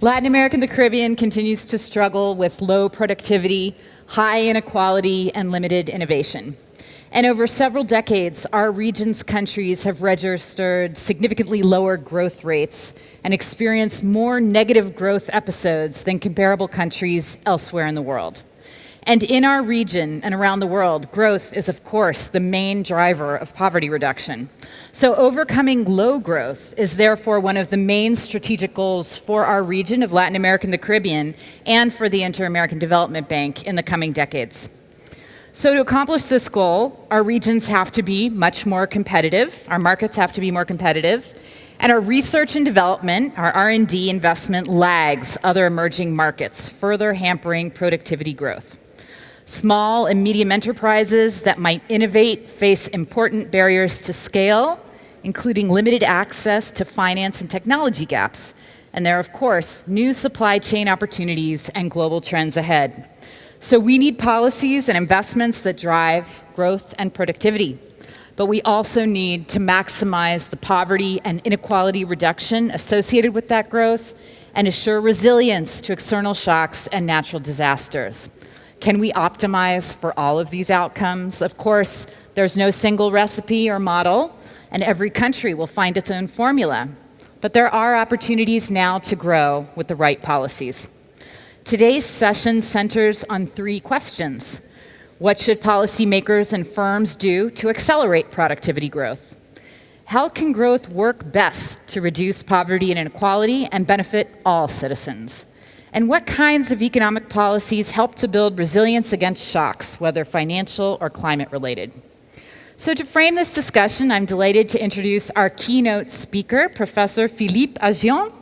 Latin America and the Caribbean continues to struggle with low productivity, high inequality, and limited innovation. And over several decades, our region's countries have registered significantly lower growth rates and experienced more negative growth episodes than comparable countries elsewhere in the world. And in our region and around the world, growth is, of course, the main driver of poverty reduction. So overcoming low growth is therefore one of the main strategic goals for our region of Latin America and the Caribbean and for the Inter-American Development Bank in the coming decades. So to accomplish this goal, our regions have to be much more competitive, our markets have to be more competitive, and our research and development, our R&D investment lags other emerging markets, further hampering productivity growth. Small and medium enterprises that might innovate face important barriers to scale, including limited access to finance and technology gaps. And there are, of course, new supply chain opportunities and global trends ahead. So we need policies and investments that drive growth and productivity. But we also need to maximize the poverty and inequality reduction associated with that growth and assure resilience to external shocks and natural disasters. Can we optimize for all of these outcomes? Of course, there's no single recipe or model, and every country will find its own formula. But there are opportunities now to grow with the right policies. Today's session centers on 3 questions. What should policymakers and firms do to accelerate productivity growth? How can growth work best to reduce poverty and inequality and benefit all citizens? And what kinds of economic policies help to build resilience against shocks, whether financial or climate-related? So to frame this discussion, I'm delighted to introduce our keynote speaker, Professor Philippe Aghion.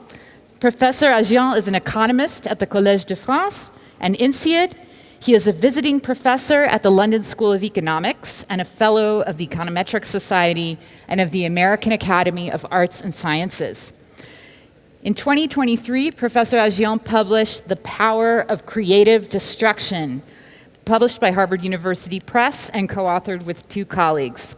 Professor Aghion is an economist at the Collège de France and INSEAD. He is a visiting professor at the London School of Economics and a fellow of the Econometric Society and of the American Academy of Arts and Sciences. In 2023, Professor Aghion published The Power of Creative Destruction, published by Harvard University Press and co-authored with 2 colleagues.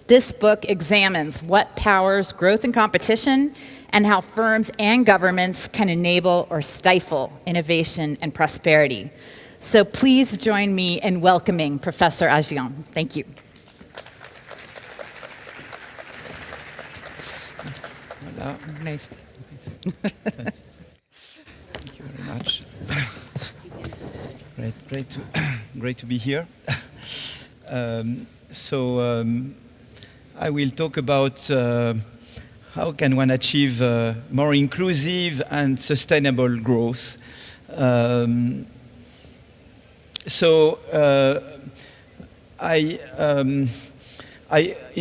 This book examines what powers growth and competition and how firms and governments can enable or stifle innovation and prosperity. So please join me in welcoming Professor Aghion. Thank you. Voilà. Nice. Thank you very much. Great to be here. I will talk about how can one achieve more inclusive and sustainable growth. In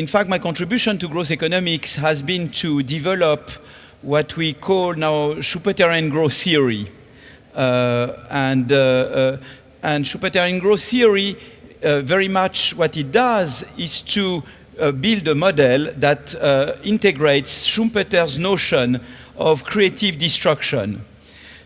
fact, my contribution to growth economics has been to develop what we call now Schumpeterian growth theory. And Schumpeterian growth theory, very much what it does is to build a model that integrates Schumpeter's notion of creative destruction.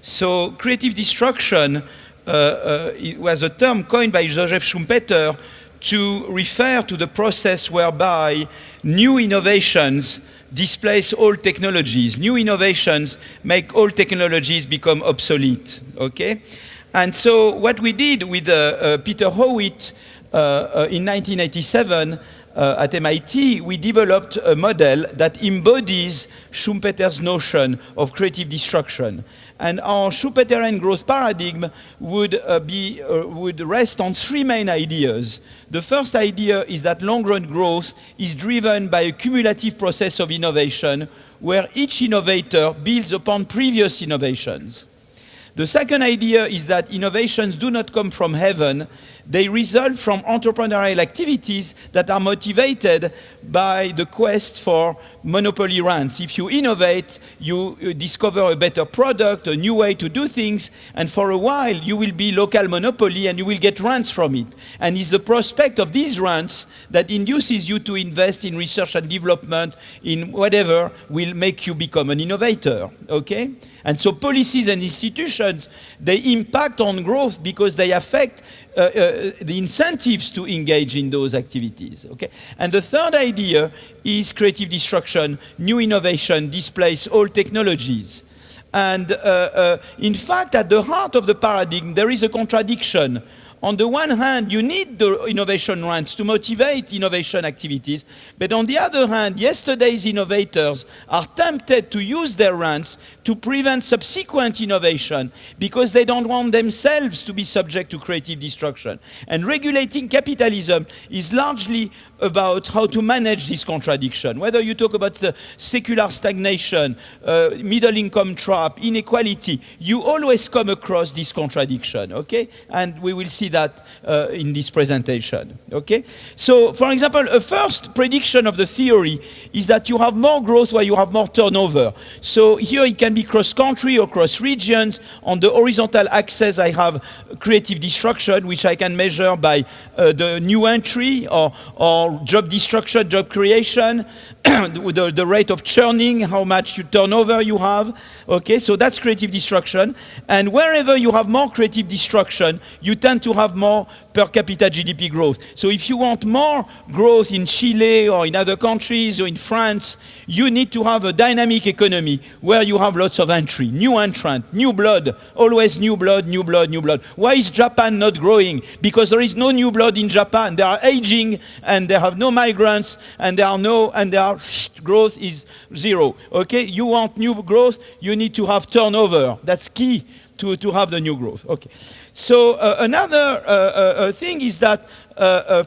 So creative destruction it was a term coined by Joseph Schumpeter to refer to the process whereby new innovations displace old technologies. New innovations make old technologies become obsolete, okay? And so what we did with Peter Howitt in 1987 at MIT, we developed a model that embodies Schumpeter's notion of creative destruction. And our Schumpeterian growth paradigm would rest on 3 main ideas. The first idea is that long-run growth is driven by a cumulative process of innovation where each innovator builds upon previous innovations. The second idea is that innovations do not come from heaven. They result from entrepreneurial activities that are motivated by the quest for monopoly rents. If you innovate, you discover a better product, a new way to do things, and for a while you will be local monopoly and you will get rents from it. And it's the prospect of these rents that induces you to invest in research and development, in whatever will make you become an innovator, okay? And so policies and institutions, they impact on growth because they affect the incentives to engage in those activities, okay? And the third idea is creative destruction. New innovation displace old technologies. And in fact, at the heart of the paradigm, there is a contradiction. On the one hand, you need the innovation rents to motivate innovation activities. But on the other hand, yesterday's innovators are tempted to use their rents to prevent subsequent innovation because they don't want themselves to be subject to creative destruction. And regulating capitalism is largely about how to manage this contradiction. Whether you talk about the secular stagnation, middle income trap, inequality, you always come across this contradiction, okay? And we will see that in this presentation, okay? So, for example, a first prediction of the theory is that you have more growth where you have more turnover. So here it can be cross-country or cross-regions. On the horizontal axis, I have creative destruction, which I can measure by the new entry or job destruction, job creation, the rate of churning, how much turnover you have. Okay, so that's creative destruction. And wherever you have more creative destruction, you tend to have more per capita GDP growth. So if you want more growth in Chile or in other countries or in France, you need to have a dynamic economy where you have lots of entry, new entrant, new blood, always new blood, new blood, new blood. Why is Japan not growing? Because there is no new blood in Japan. They are aging and they have no migrants and their growth is zero. Okay, you want new growth, you need to have turnover. That's key to have the new growth. Okay, so another thing is that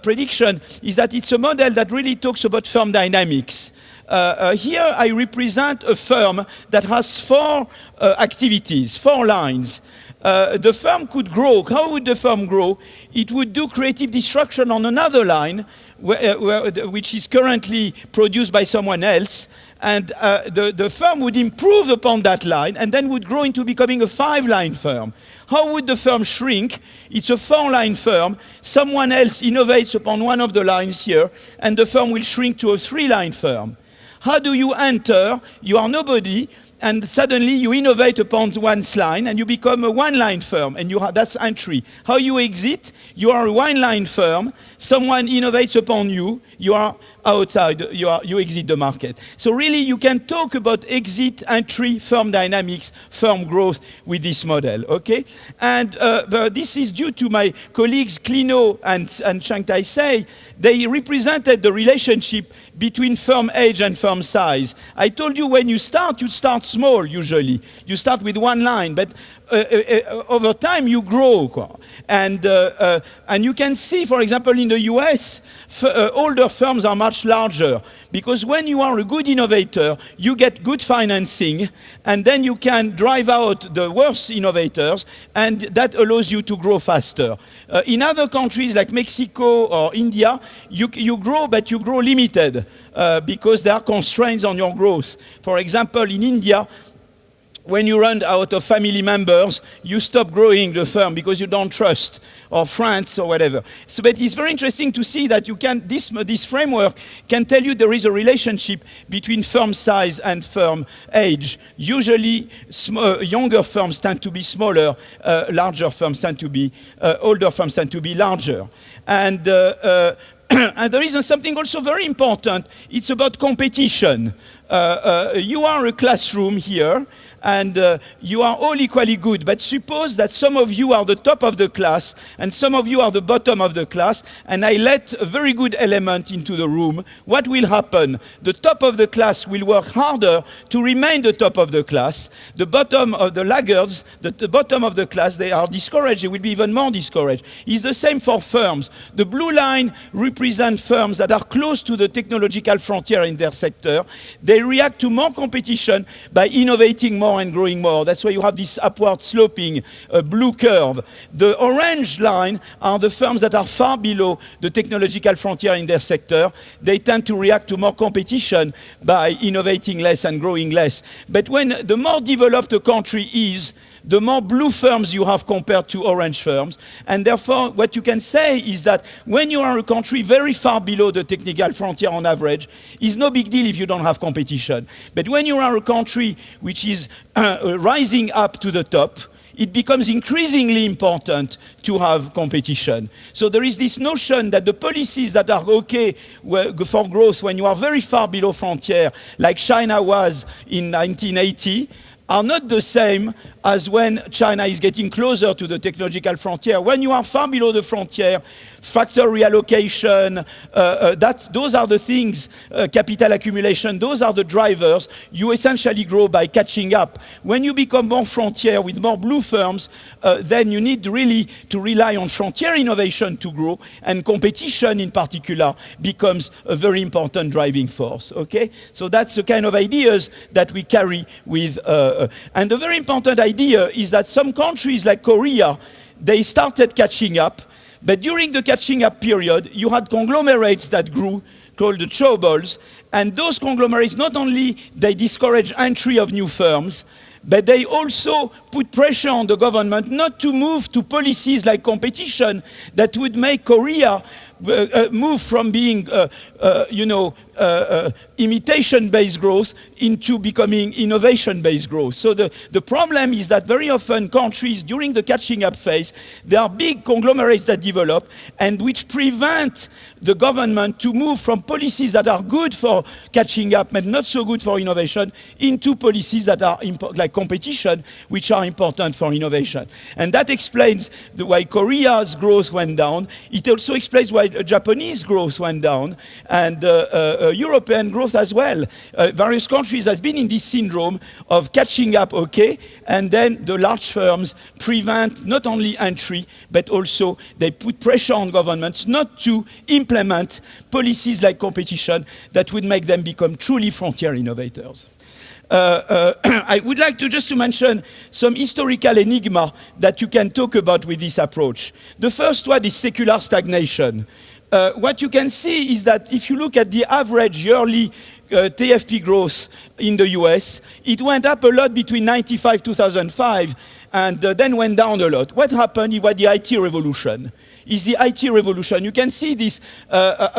prediction is that it's a model that really talks about firm dynamics. Here I represent a firm that has four activities, four lines. The firm could grow. How would the firm grow? It would do creative destruction on another line, which is currently produced by someone else, and the firm would improve upon that line and then would grow into becoming a 5-line firm. How would the firm shrink? It's a 4-line firm. Someone else innovates upon one of the lines here, and the firm will shrink to a 3-line firm. How do you enter? You are nobody, and suddenly you innovate upon one line, and you become a 1-line firm, and that's entry. How you exit? You are a 1-line firm. Someone innovates upon you. You are outside. You exit the market. So really, you can talk about exit, entry, firm dynamics, firm growth with this model. Okay, and this is due to my colleagues Clino and Chiang Tai-sei. They represented the relationship between firm age and firm size. I told you when you start small usually. You start with 1 line, but over time you grow. And you can see, for example, in the US, older firms are much larger because when you are a good innovator, you get good financing, and then you can drive out the worst innovators, and that allows you to grow faster. In other countries like Mexico or India, you grow, but you grow limited because there are constraints on your growth. For example, in India, when you run out of family members, you stop growing the firm because you don't trust, or France or whatever. So, but it's very interesting to see that you can, this framework can tell you there is a relationship between firm size and firm age. Usually, younger firms tend to be smaller, larger firms tend to be, older firms tend to be larger. And and there is something also very important. It's about competition. You are a classroom here, and you are all equally good. But suppose that some of you are the top of the class, and some of you are the bottom of the class, and I let a very good element into the room. What will happen? The top of the class will work harder to remain the top of the class. The bottom of the laggards, the bottom of the class, they are discouraged. They will be even more discouraged. It's the same for firms. The blue line represent firms that are close to the technological frontier in their sector. They react to more competition by innovating more and growing more. That's why you have this upward sloping blue curve. The orange line are the firms that are far below the technological frontier in their sector. They tend to react to more competition by innovating less and growing less. But when the more developed a country is, the more blue firms you have compared to orange firms. And therefore, what you can say is that when you are a country very far below the technical frontier on average, it's no big deal if you don't have competition. But when you are a country which is rising up to the top, it becomes increasingly important to have competition. So there is this notion that the policies that are okay for growth when you are very far below frontier, like China was in 1980, are not the same as when China is getting closer to the technological frontier. When you are far below the frontier, factor reallocation, those are the things, capital accumulation, those are the drivers. You essentially grow by catching up. When you become more frontier with more blue firms, then you need really to rely on frontier innovation to grow, and competition in particular becomes a very important driving force, okay? So that's the kind of ideas that we carry with, and the very important idea is that some countries like Korea, they started catching up, but during the catching up period, you had conglomerates that grew, called the chaebols, and those conglomerates, not only they discourage entry of new firms, but they also put pressure on the government not to move to policies like competition that would make Korea move from being, imitation-based growth into becoming innovation-based growth. So the problem is that very often countries, during the catching up phase, there are big conglomerates that develop and which prevent the government to move from policies that are good for catching up but not so good for innovation into policies that are like competition, which are important for innovation. And that explains why Korea's growth went down. It also explains why Japanese growth went down, and European growth as well. Various countries have been in this syndrome of catching up, okay, and then the large firms prevent not only entry, but also they put pressure on governments not to implement policies like competition that would make them become truly frontier innovators. I would like to just to mention some historical enigma that you can talk about with this approach. The first one is secular stagnation. What you can see is that if you look at the average yearly TFP growth in the US, it went up a lot between 95 2005 and then went down a lot. What happened? It was the IT revolution. Is the IT revolution. You can see this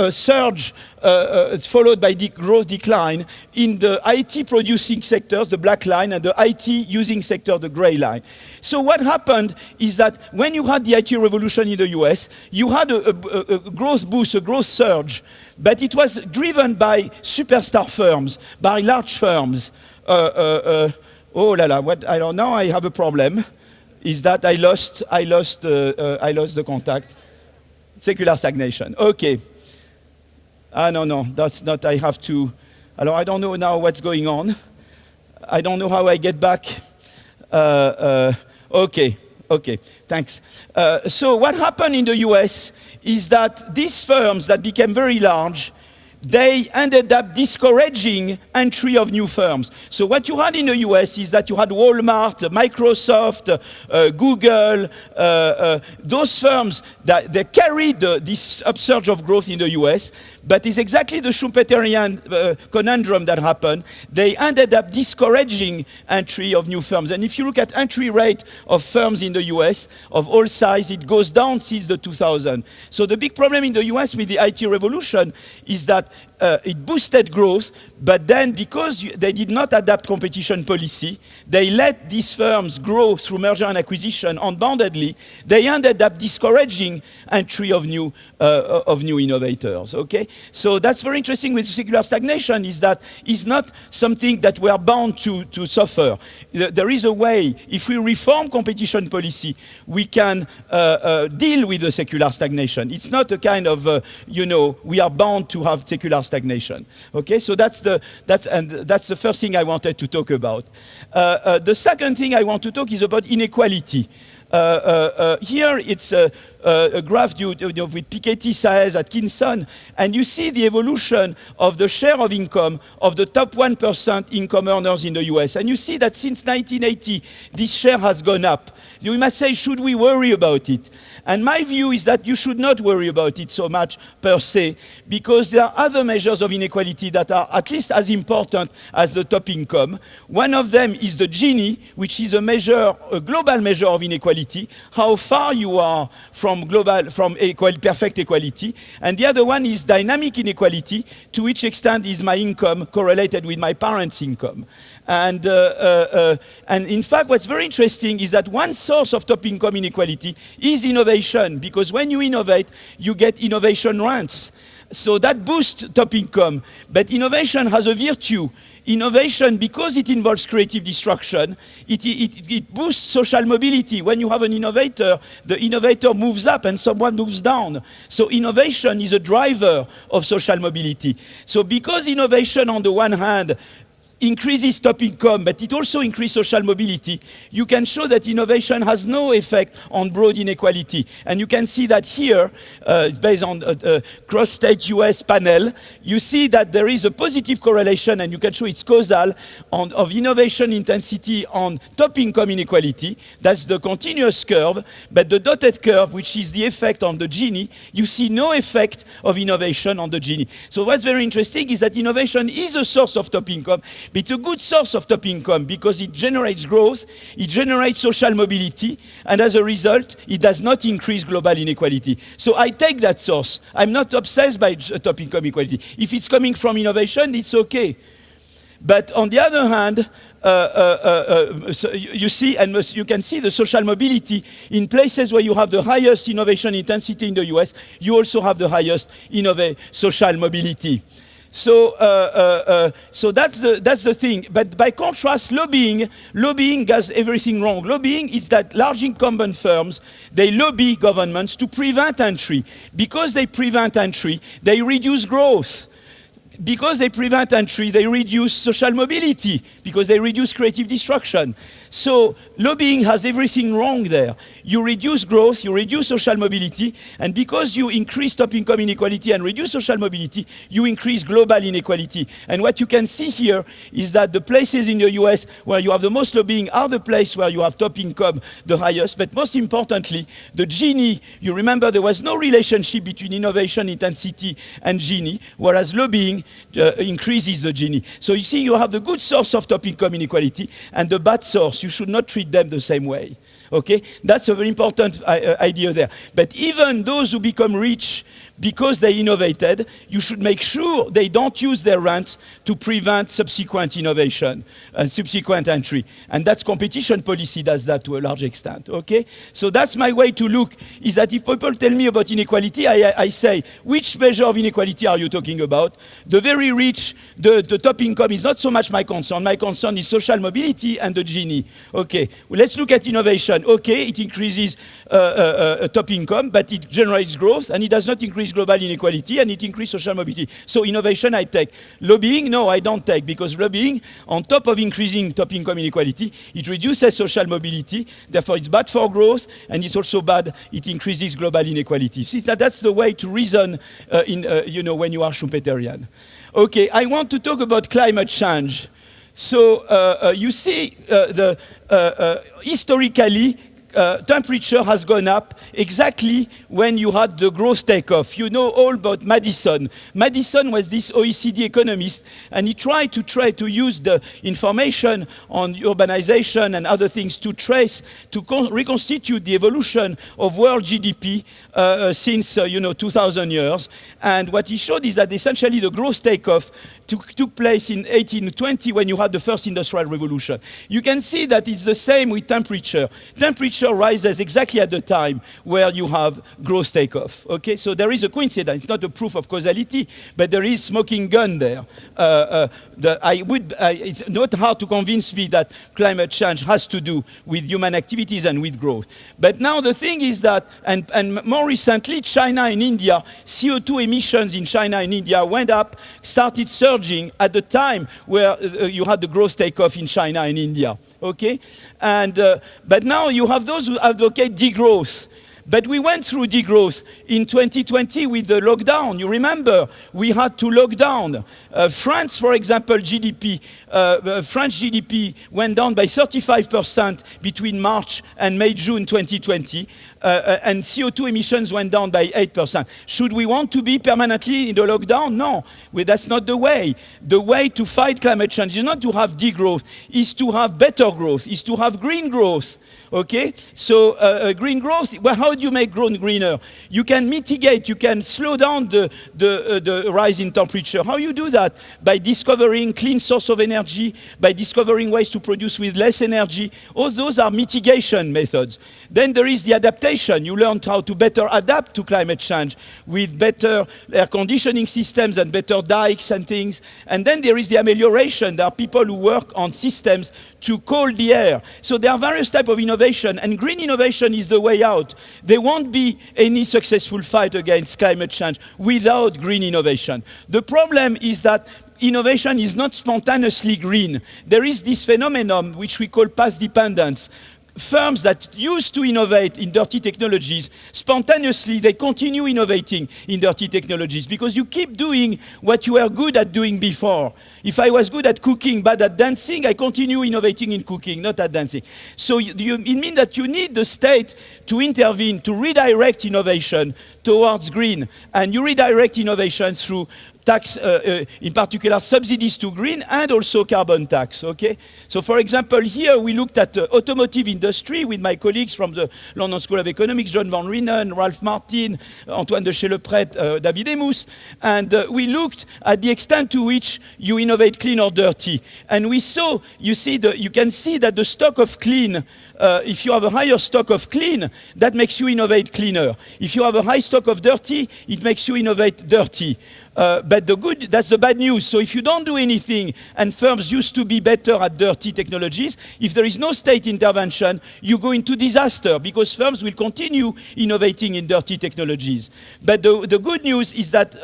surge followed by the growth decline in the IT producing sectors, the black line, and the IT using sector, the gray line. So what happened is that when you had the IT revolution in the US, you had a growth boost, a growth surge, but it was driven by superstar firms, by large firms. Oh la la, what, I don't know, I have a problem. Is that I lost the contact. Secular stagnation. Okay. No, that's not. I have to. I don't know now what's going on. I don't know how I get back. Okay. Thanks. So what happened in the US is that these firms that became very large, they ended up discouraging entry of new firms. So what you had in the US is that you had Walmart, Microsoft, Google, those firms that they carried this upsurge of growth in the US, but it's exactly the Schumpeterian conundrum that happened. They ended up discouraging entry of new firms. And if you look at entry rate of firms in the US, of all size, it goes down since the 2000. So the big problem in the US with the IT revolution is that it boosted growth, but then because they did not adapt competition policy, they let these firms grow through merger and acquisition unboundedly. They ended up discouraging entry of new innovators. Okay, so that's very interesting with secular stagnation. Is that it's not something that we are bound to suffer. There is a way. If we reform competition policy, we can deal with the secular stagnation. It's not a kind of we are bound to have secular stagnation. Okay, so that's the first thing I wanted to talk about. The second thing I want to talk is about inequality. Here it's a graph with Piketty, Saez, Atkinson, and you see the evolution of the share of income of the top 1% income earners in the US. And you see that since 1980, this share has gone up. You might say, should we worry about it? And my view is that you should not worry about it so much per se, because there are other measures of inequality that are at least as important as the top income. One of them is the Gini, which is a global measure of inequality, how far you are from perfect equality. And the other one is dynamic inequality, to which extent is my income correlated with my parents' income. And in fact, what's very interesting is that one source of top income inequality is innovation, because when you innovate, you get innovation rents. So that boosts top income. But innovation has a virtue. Innovation, because it involves creative destruction, it boosts social mobility. When you have an innovator, the innovator moves up and someone moves down. So innovation is a driver of social mobility. So because innovation, on the one hand, increases top income, but it also increases social mobility, you can show that innovation has no effect on broad inequality. And you can see that here, based on a cross-state US panel, you see that there is a positive correlation, and you can show it's causal, of innovation intensity on top income inequality. That's the continuous curve, but the dotted curve, which is the effect on the Gini, you see no effect of innovation on the Gini. So what's very interesting is that innovation is a source of top income. It's a good source of top income because it generates growth, it generates social mobility, and as a result, it does not increase global inequality. So I take that source. I'm not obsessed by top income equality. If it's coming from innovation, it's okay. But on the other hand, so you see, and you can see the social mobility in places where you have the highest innovation intensity in the US, you also have the highest social mobility. So that's the thing. But by contrast, lobbying does everything wrong. Lobbying is that large incumbent firms, they lobby governments to prevent entry. Because they prevent entry, they reduce growth. Because they prevent entry, they reduce social mobility, because they reduce creative destruction. So lobbying has everything wrong there. You reduce growth, you reduce social mobility, and because you increase top income inequality and reduce social mobility, you increase global inequality. And what you can see here is that the places in the US where you have the most lobbying are the places where you have top income the highest, but most importantly, the Gini, you remember there was no relationship between innovation intensity and Gini, whereas lobbying increases the Gini. So you see, you have the good source of top income inequality and the bad source. You should not treat them the same way. Okay? That's a very important idea there. But even those who become rich because they innovated, you should make sure they don't use their rents to prevent subsequent innovation and subsequent entry. And that's competition policy does that to a large extent. Okay? So that's my way to look, is that if people tell me about inequality, I say, which measure of inequality are you talking about? The very rich, the top income is not so much my concern. My concern is social mobility and the Gini. Okay, well, let's look at innovation. Okay, it increases top income, but it generates growth, and it does not increase global inequality, and it increases social mobility. So innovation I take. Lobbying, no, I don't take, because lobbying, on top of increasing top income inequality, it reduces social mobility, therefore it's bad for growth, and it's also bad, it increases global inequality. See, that's the way to reason when you are Schumpeterian. Okay, I want to talk about climate change. So you see, historically, temperature has gone up exactly when you had the growth takeoff. You know all about Madison. Madison was this OECD economist, and he tried to use the information on urbanization and other things to reconstitute the evolution of world GDP since 2,000 years. And what he showed is that essentially the growth takeoff took place in 1820 when you had the first industrial revolution. You can see that it's the same with temperature. Temperature rises exactly at the time where you have growth takeoff. Okay, so there is a coincidence. It's not a proof of causality, but there is smoking gun there. It's not hard to convince me that climate change has to do with human activities and with growth. But now the thing is that, and more recently, China and India, CO2 emissions in China and India went up, started surging at the time where you had the growth takeoff in China and India. Okay, and but now you have those who advocate degrowth. But we went through degrowth in 2020 with the lockdown. You remember, we had to lock down. France, for example, French GDP went down by 35% between March and May-June 2020, and CO2 emissions went down by 8%. Should we want to be permanently in the lockdown? No, that's not the way. The way to fight climate change is not to have degrowth, is to have better growth, is to have green growth. Okay, so green growth, well, how How do you make growth greener? You can mitigate, you can slow down the rise in temperature. How you do that? By discovering clean source of energy, by discovering ways to produce with less energy. All those are mitigation methods. Then there is the adaptation. You learn how to better adapt to climate change with better air conditioning systems and better dikes and things. And then there is the amelioration. There are people who work on systems to cool the air. So there are various types of innovation, and green innovation is the way out. There won't be any successful fight against climate change without green innovation. The problem is that innovation is not spontaneously green. There is this phenomenon which we call path dependence. Firms that used to innovate in dirty technologies, spontaneously they continue innovating in dirty technologies because you keep doing what you were good at doing before. If I was good at cooking, bad at dancing, I continue innovating in cooking, not at dancing. So it means that you need the state to intervene, to redirect innovation towards green. And you redirect innovation through tax, in particular subsidies to green and also carbon tax, okay? So for example, here we looked at the automotive industry with my colleagues from the London School of Economics, John Van Reenen, Ralph Martin, Antoine de Chélepret, David Emus, and we looked at the extent to which you innovate clean or dirty. And we saw, you can see that the stock of clean, if you have a higher stock of clean, that makes you innovate cleaner. If you have a high stock of dirty, it makes you innovate dirty. But that's the bad news. So if you don't do anything, and firms used to be better at dirty technologies, if there is no state intervention, you go into disaster because firms will continue innovating in dirty technologies. But the good news is that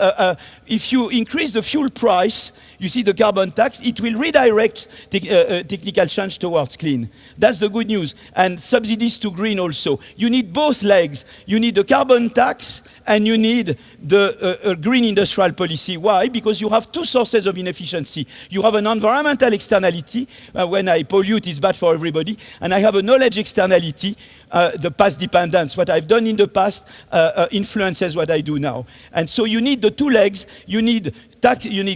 if you increase the fuel price, you see the carbon tax, it will redirect technical change towards clean. That's the good news. And subsidies to green also. You need both legs. You need the carbon tax and you need the green industrial policy. Why? Because you have two sources of inefficiency. You have an environmental externality, when I pollute it's bad for everybody, and I have a knowledge externality, the past dependence. What I've done in the past influences what I do now. And so you need the two legs. You need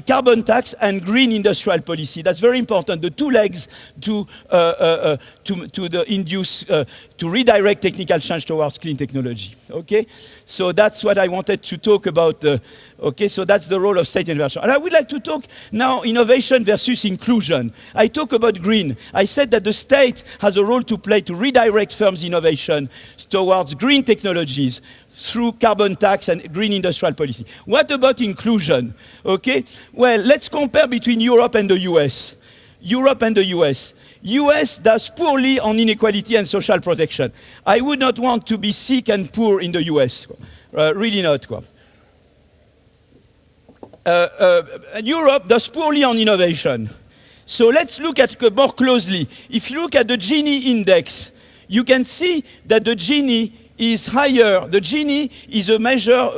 carbon tax and green industrial policy. That's very important. The two legs to redirect technical change towards clean technology. Okay, so that's what I wanted to talk about. Okay, so that's the role of state intervention. And I would like to talk now innovation versus inclusion. I talk about green. I said that the state has a role to play to redirect firms' innovation towards green technologies through carbon tax and green industrial policy. What about inclusion? Okay, well, let's compare between Europe and the US. Europe and the US. US does poorly on inequality and social protection. I would not want to be sick and poor in the US. Really not. Europe does poorly on innovation. So let's look at it more closely. If you look at the Gini index, you can see that the Gini is higher. The Gini is a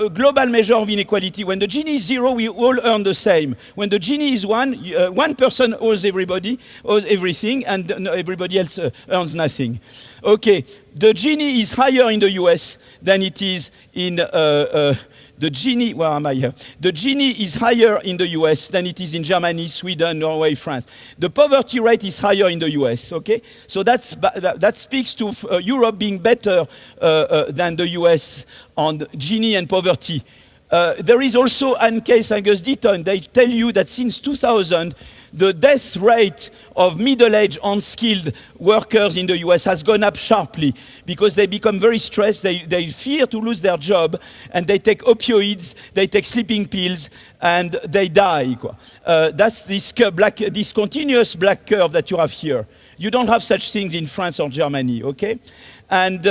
global measure of inequality. When the Gini is 0, we all earn the same. When the Gini is 1, one person owes everything, and everybody else earns nothing. Okay, the Gini is higher in the US than it is in the Gini, where am I here? The Gini is higher in the US than it is in Germany, Sweden, Norway, France. The poverty rate is higher in the US, okay? So that speaks to Europe being better than the US on Gini and poverty. There is also one case, Angus Deaton, they tell you that since 2000, the death rate of middle-aged, unskilled workers in the US has gone up sharply because they become very stressed, they fear to lose their job, and they take opioids, they take sleeping pills, and they die. That's this continuous black curve that you have here. You don't have such things in France or Germany, okay? And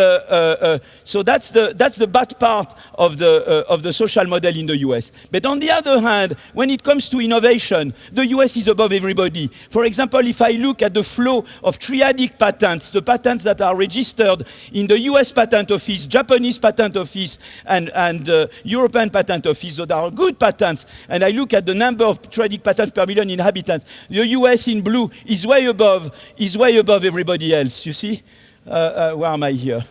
so that's the bad part of the social model in the US. But on the other hand, when it comes to innovation, the US is above everybody. For example, if I look at the flow of triadic patents, the patents that are registered in the US Patent Office, Japanese Patent Office, and European Patent Office, that are good patents, and I look at the number of triadic patents per million inhabitants, the US in blue is way above everybody else, you see? Where am I here?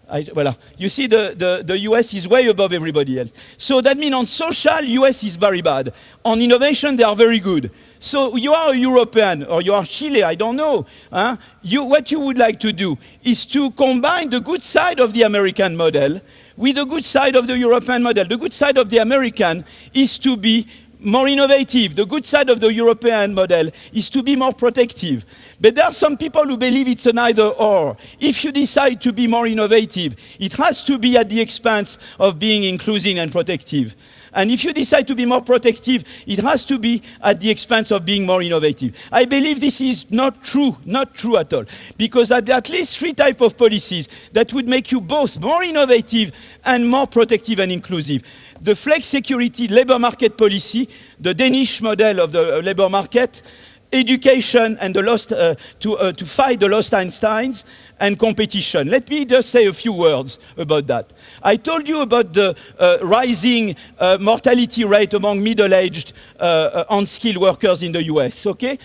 Voilà. You see, the US is way above everybody else. So that means on social, US is very bad. On innovation, they are very good. So you are a European, or you are Chile, I don't know. Huh? What you would like to do is to combine the good side of the American model with the good side of the European model. The good side of the American is to be more innovative. The good side of the European model is to be more protective. But there are some people who believe it's an either or. If you decide to be more innovative, it has to be at the expense of being inclusive and protective. And if you decide to be more protective, it has to be at the expense of being more innovative. I believe this is not true at all. Because there are at least 3 types of policies that would make you both more innovative and more protective and inclusive. The flex security labor market policy, the Danish model of the labor market, education and the lost, to fight the lost Einsteins, and competition. Let me just say a few words about that. I told you about the rising mortality rate among middle-aged unskilled workers in the US, okay?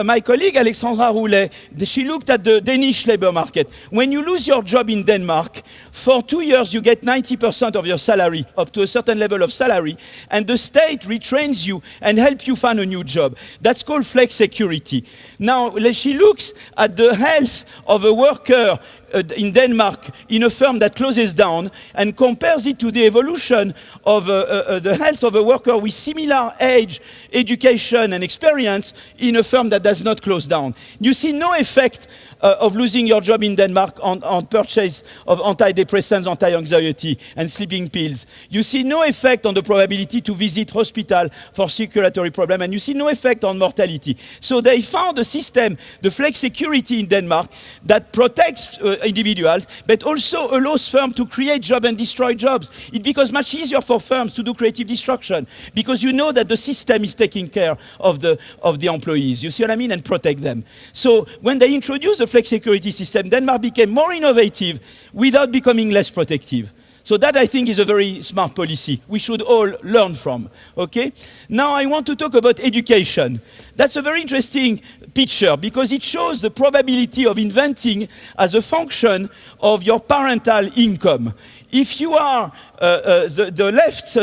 My colleague Alexandra Roulet, she looked at the Danish labor market. When you lose your job in Denmark, for 2 years you get 90% of your salary, up to a certain level of salary, and the state retrains you and helps you find a new job. That's called flex security. Now, she looks at the health of a worker in Denmark in a firm that closes down and compares it to the evolution of the health of a worker with similar age, education and experience in a firm that does not close down. You see no effect of losing your job in Denmark on purchase of antidepressants, anti-anxiety and sleeping pills. You see no effect on the probability to visit hospital for circulatory problem, and you see no effect on mortality. So they found a system, the flex security in Denmark, that protects individuals, but also allows firms to create jobs and destroy jobs. It becomes much easier for firms to do creative destruction because you know that the system is taking care of the employees. You see what I mean? And protect them. So when they introduced the flex security system, Denmark became more innovative without becoming less protective. So that, I think, is a very smart policy we should all learn from, okay? Now I want to talk about education. That's a very interesting picture because it shows the probability of inventing as a function of your parental income. If you are the left,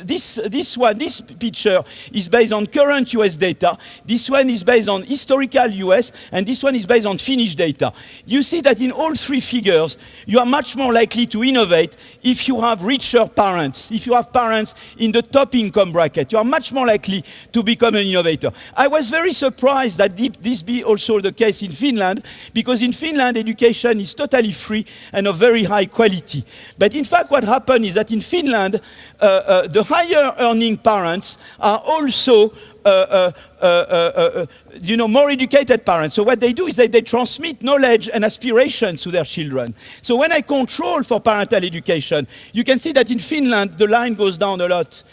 this picture is based on current US data. This one is based on historical US, and this one is based on Finnish data. You see that in all 3 figures, you are much more likely to innovate if you have richer parents. If you have parents in the top income bracket, you are much more likely to become an innovator. I was very surprised that this be also the case in Finland, because in Finland, education is totally free and of very high quality. But in fact, what happened is that in Finland, the higher earning parents are also more educated parents. So what they do is they transmit knowledge and aspirations to their children. So when I control for parental education, you can see that in Finland, the line goes down a lot.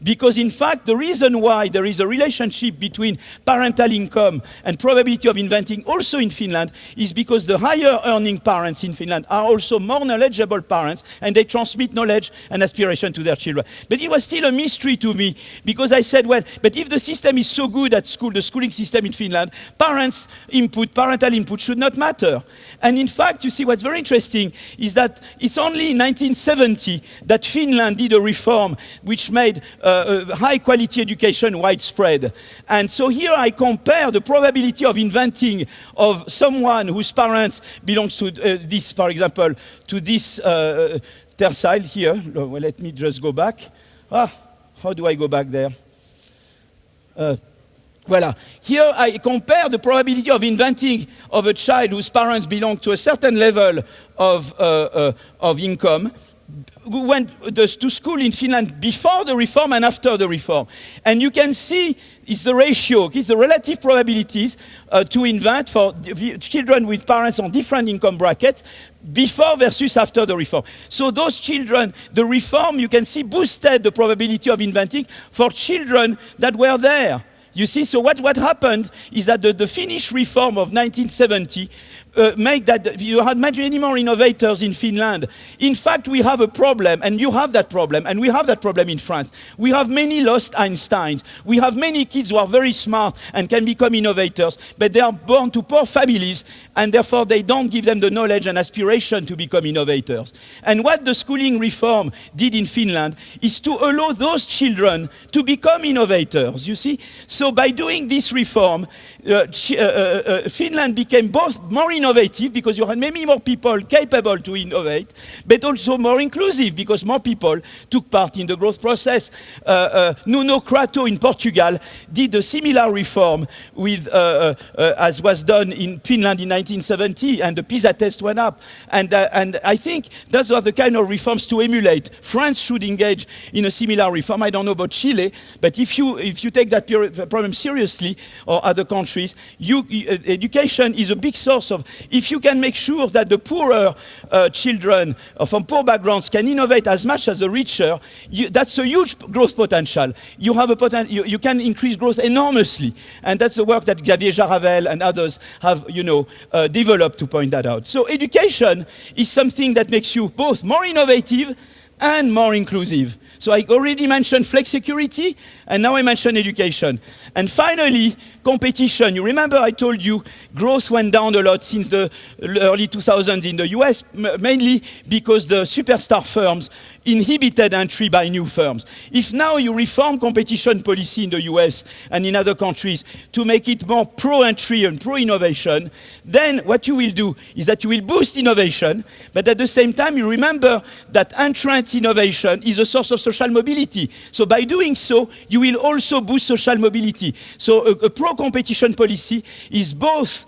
Because in fact, the reason why there is a relationship between parental income and probability of inventing also in Finland is because the higher earning parents in Finland are also more knowledgeable parents, and they transmit knowledge and aspiration to their children. But it was still a mystery to me because I said, well, but if the system is so good at school, the schooling system in Finland, parental input should not matter. And in fact, you see what's very interesting is that it's only in 1970 that Finland did a reform which made high quality education widespread. And so here I compare the probability of inventing of someone whose parents belongs to this, for example, to this tercile here. Well, let me just go back. How do I go back there? Voilà. Here I compare the probability of inventing of a child whose parents belong to a certain level of income, who went to school in Finland before the reform and after the reform. And you can see it's the ratio, it's the relative probabilities to invent for children with parents on different income brackets before versus after the reform. So those children, the reform, you can see, boosted the probability of inventing for children that were there. You see, so what happened is that the Finnish reform of 1970 make that you had many more innovators in Finland. In fact, we have a problem, and you have that problem, and we have that problem in France. We have many lost Einsteins. We have many kids who are very smart and can become innovators, but they are born to poor families, and therefore they don't give them the knowledge and aspiration to become innovators. And what the schooling reform did in Finland is to allow those children to become innovators, you see? So by doing this reform, Finland became both more innovative because you had many more people capable to innovate, but also more inclusive because more people took part in the growth process. Nuno Crato in Portugal did a similar reform with, as was done in Finland in 1970, and the PISA test went up. And I think those are the kind of reforms to emulate. France should engage in a similar reform. I don't know about Chile, but if you take that problem seriously, or other countries, education is a big source of. If you can make sure that the poorer children from poor backgrounds can innovate as much as the richer, that's a huge growth potential. You have a you can increase growth enormously, and that's the work that Xavier Jaravel and others have, developed to point that out. So education is something that makes you both more innovative and more inclusive. So I already mentioned flexicurity, and now I mention education. And finally, competition. You remember I told you growth went down a lot since the early 2000s in the US, mainly because the superstar firms inhibited entry by new firms. If now you reform competition policy in the US and in other countries to make it more pro-entry and pro-innovation, then what you will do is that you will boost innovation, but at the same time you remember that entrant innovation is a source of social mobility. So by doing so, you will also boost social mobility. So a pro-competition policy is both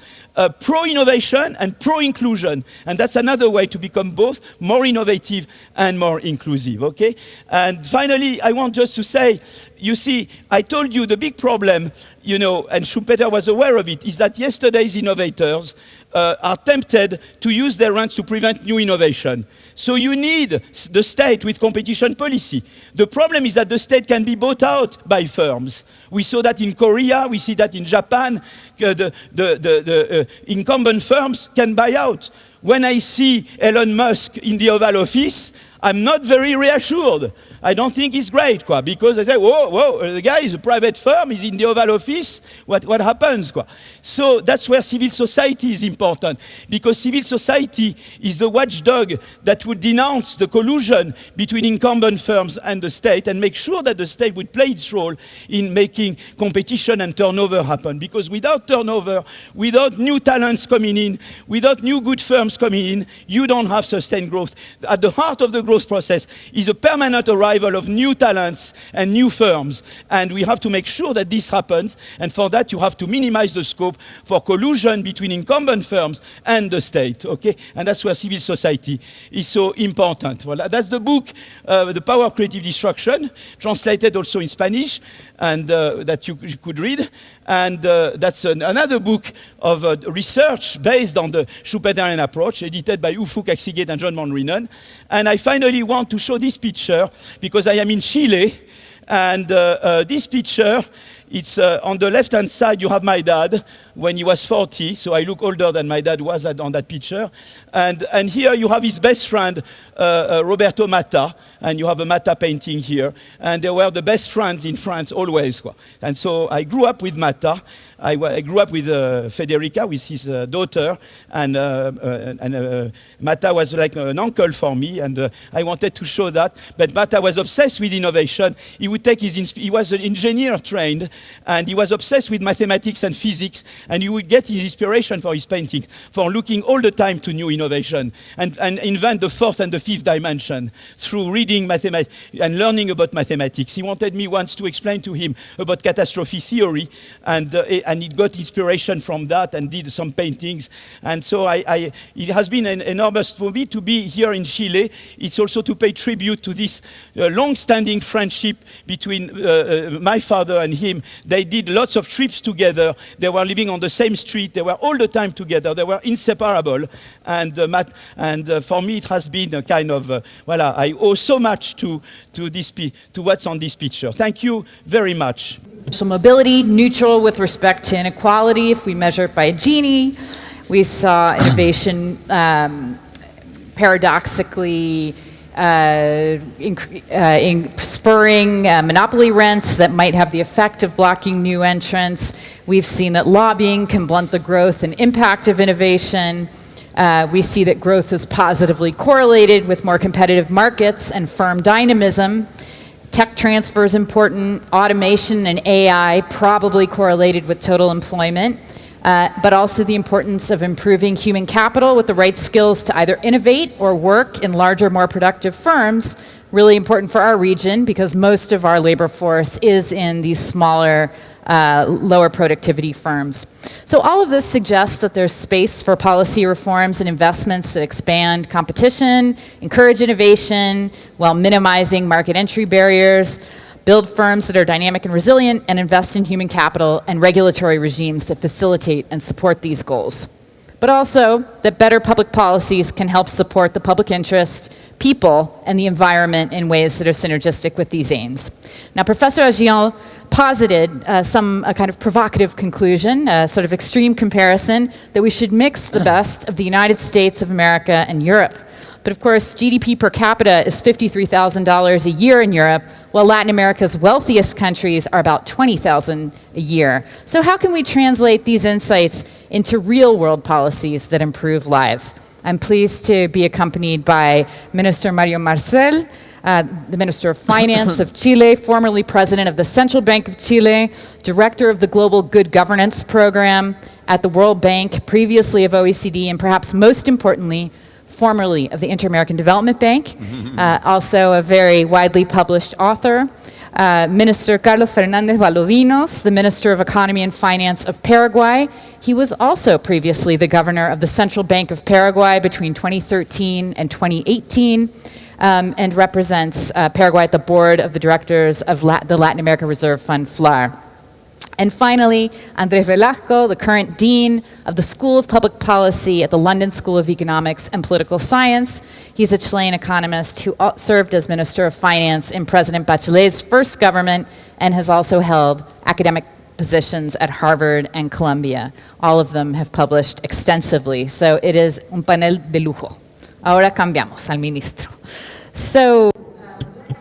pro-innovation and pro-inclusion. And that's another way to become both more innovative and more inclusive, okay? And finally, I want just to say, you see, I told you the big problem, and Schumpeter was aware of it, is that yesterday's innovators are tempted to use their rents to prevent new innovation. So you need the state with competition policy. The problem is that the state can be bought out by firms. We saw that in Korea, we see that in Japan. The incumbent firms can buy out. When I see Elon Musk in the Oval Office, I'm not very reassured. I don't think it's great, because I say, whoa, the guy is a private firm, he's in the Oval Office, what happens, So that's where civil society is important, because civil society is the watchdog that would denounce the collusion between incumbent firms and the state and make sure that the state would play its role in making competition and turnover happen. Because without turnover, without new talents coming in, without new good firms coming in, you don't have sustained growth. At the heart of the growth process is a permanent arrival of new talents and new firms. And we have to make sure that this happens. And for that, you have to minimize the scope for collusion between incumbent firms and the state, okay? And that's where civil society is so important. Well, that's the book, The Power of Creative Destruction, translated also in Spanish, and that you could read. And that's another book of research based on the Schumpeterian approach, edited by Ufuk Aksigate and John Monrinon. And I finally want to show this picture because I am in Chile, and this picture, it's on the left-hand side, you have my dad when he was 40, so I look older than my dad was on that picture. And here you have his best friend, Roberto Matta, and you have a Matta painting here. And they were the best friends in France always. And so I grew up with Matta. I grew up with Federica, with his daughter, and Matta was like an uncle for me, and I wanted to show that. But Matta was obsessed with innovation. He would take he was an engineer trained, and he was obsessed with mathematics and physics, and he would get his inspiration for his paintings, for looking all the time to new innovation, and invent the fourth and the fifth dimension through reading mathematics and learning about mathematics. He wanted me once to explain to him about catastrophe theory, and he got inspiration from that and did some paintings. And so it has been an enormous for me to be here in Chile. It's also to pay tribute to this long-standing friendship between my father and him. They did lots of trips together. They were living on the same street. They were all the time together. They were inseparable. And for me, it has been a kind of, I owe so much to what's on this picture. Thank you very much. So mobility, neutral with respect to inequality if we measure it by Gini. We saw innovation paradoxically spurring monopoly rents that might have the effect of blocking new entrants. We've seen that lobbying can blunt the growth and impact of innovation. We see that growth is positively correlated with more competitive markets and firm dynamism. Tech transfer is important. Automation and AI probably correlated with total employment. But also the importance of improving human capital with the right skills to either innovate or work in larger, more productive firms, really important for our region because most of our labor force is in these smaller, lower productivity firms. So all of this suggests that there's space for policy reforms and investments that expand competition, encourage innovation, while minimizing market entry barriers, build firms that are dynamic and resilient, and invest in human capital and regulatory regimes that facilitate and support these goals. But also that better public policies can help support the public interest, people, and the environment in ways that are synergistic with these aims. Now, Professor Agillon posited a kind of provocative conclusion, a sort of extreme comparison, that we should mix the best of the United States of America and Europe. But of course, GDP per capita is $53,000 a year in Europe, while Latin America's wealthiest countries are about $20,000 a year. So how can we translate these insights into real-world policies that improve lives? I'm pleased to be accompanied by Minister Mario Marcel, the Minister of Finance of Chile, formerly President of the Central Bank of Chile, Director of the Global Good Governance Program at the World Bank, previously of OECD, and perhaps most importantly, formerly of the Inter-American Development Bank, also a very widely published author. Minister Carlos Fernández Valdovinos, the Minister of Economy and Finance of Paraguay. He was also previously the governor of the Central Bank of Paraguay between 2013 and 2018, and represents Paraguay at the board of the directors of the Latin America Reserve Fund, FLAR. And finally, Andrés Velasco, the current dean of the School of Public Policy at the London School of Economics and Political Science. He's a Chilean economist who served as Minister of Finance in President Bachelet's first government and has also held academic positions at Harvard and Columbia. All of them have published extensively, so it is un panel de lujo. Ahora cambiamos al ministro. So,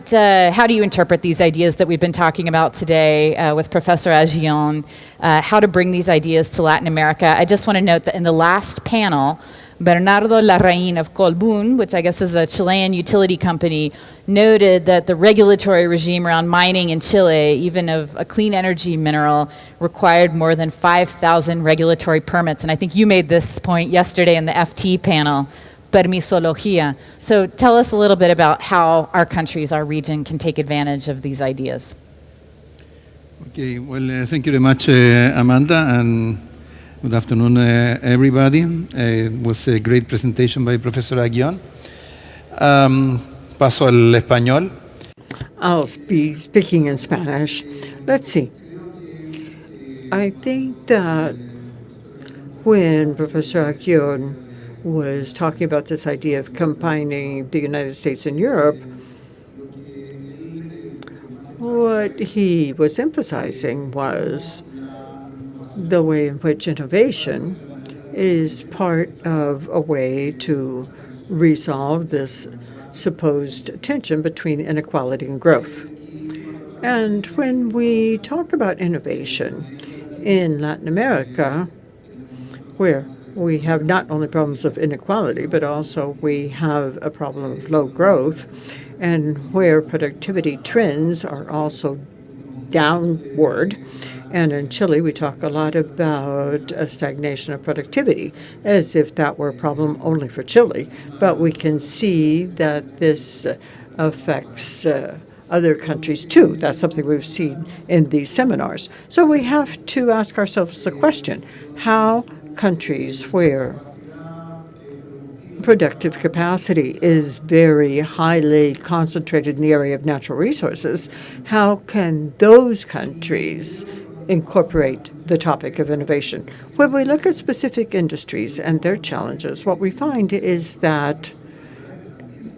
how do you interpret these ideas that we've been talking about today with Professor Agillon, how to bring these ideas to Latin America? I just want to note that in the last panel, Bernardo Larraín of Colbún, which I guess is a Chilean utility company, noted that the regulatory regime around mining in Chile, even of a clean energy mineral, required more than 5,000 regulatory permits. And I think you made this point yesterday in the FT panel. Permisología. So tell us a little bit about how our countries, our region, can take advantage of these ideas. Okay, well, thank you very much, Amanda, and good afternoon, everybody. It was a great presentation by Professor Agillon. Paso al español. I'll be speaking in Spanish. Let's see. I think that when Professor Agillon was talking about this idea of combining the United States and Europe, what he was emphasizing was the way in which innovation is part of a way to resolve this supposed tension between inequality and growth. And when we talk about innovation in Latin America, where we have not only problems of inequality, but also we have a problem of low growth, and where productivity trends are also downward. And in Chile, we talk a lot about a stagnation of productivity, as if that were a problem only for Chile. But we can see that this affects other countries too. That's something we've seen in these seminars. So we have to ask ourselves the question, how countries where productive capacity is very highly concentrated in the area of natural resources, how can those countries incorporate the topic of innovation? When we look at specific industries and their challenges, what we find is that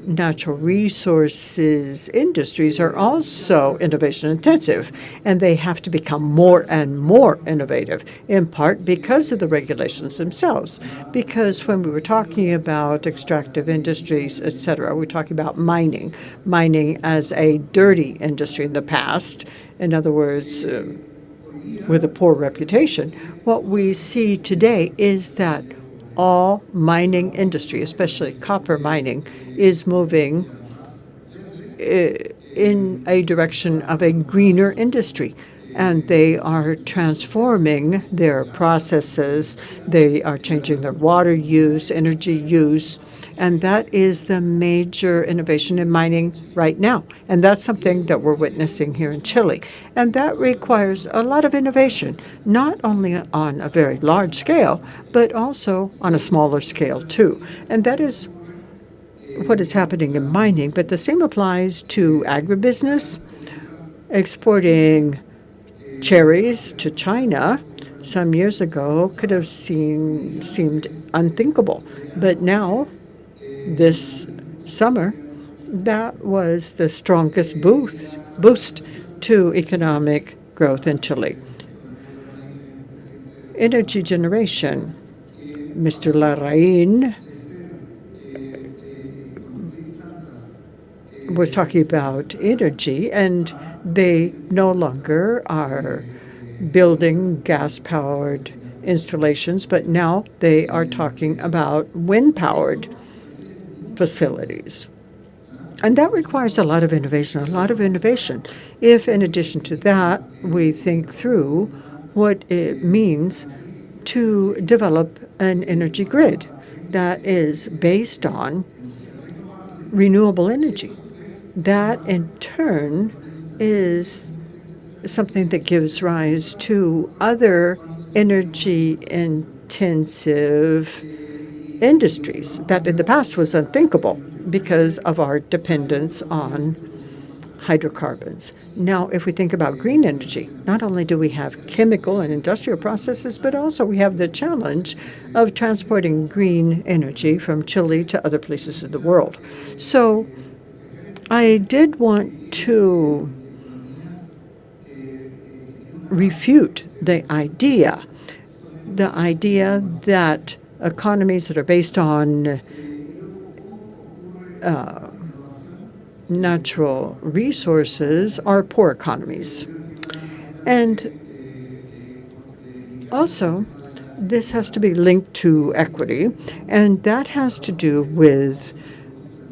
natural resources industries are also innovation intensive, and they have to become more and more innovative, in part because of the regulations themselves. Because when we were talking about extractive industries, et cetera, we're talking about mining as a dirty industry in the past. In other words, with a poor reputation. What we see today is that all mining industry, especially copper mining, is moving in a direction of a greener industry. And they are transforming their processes. They are changing their water use, energy use, and that is the major innovation in mining right now. And that's something that we're witnessing here in Chile. And that requires a lot of innovation, not only on a very large scale, but also on a smaller scale too. And that is what is happening in mining, but the same applies to agribusiness, exporting cherries to China some years ago could have seemed unthinkable. But now, this summer, that was the strongest boost to economic growth in Chile. Energy generation. Mr. Larraín was talking about energy, and they no longer are building gas-powered installations, but now they are talking about wind-powered facilities. And that requires a lot of innovation, if in addition to that, we think through what it means to develop an energy grid that is based on renewable energy. That, in turn, is something that gives rise to other energy-intensive industries that in the past was unthinkable because of our dependence on hydrocarbons. Now, if we think about green energy, not only do we have chemical and industrial processes, but also we have the challenge of transporting green energy from Chile to other places in the world. So I did want to refute the idea that economies that are based on natural resources are poor economies. And also, this has to be linked to equity, and that has to do with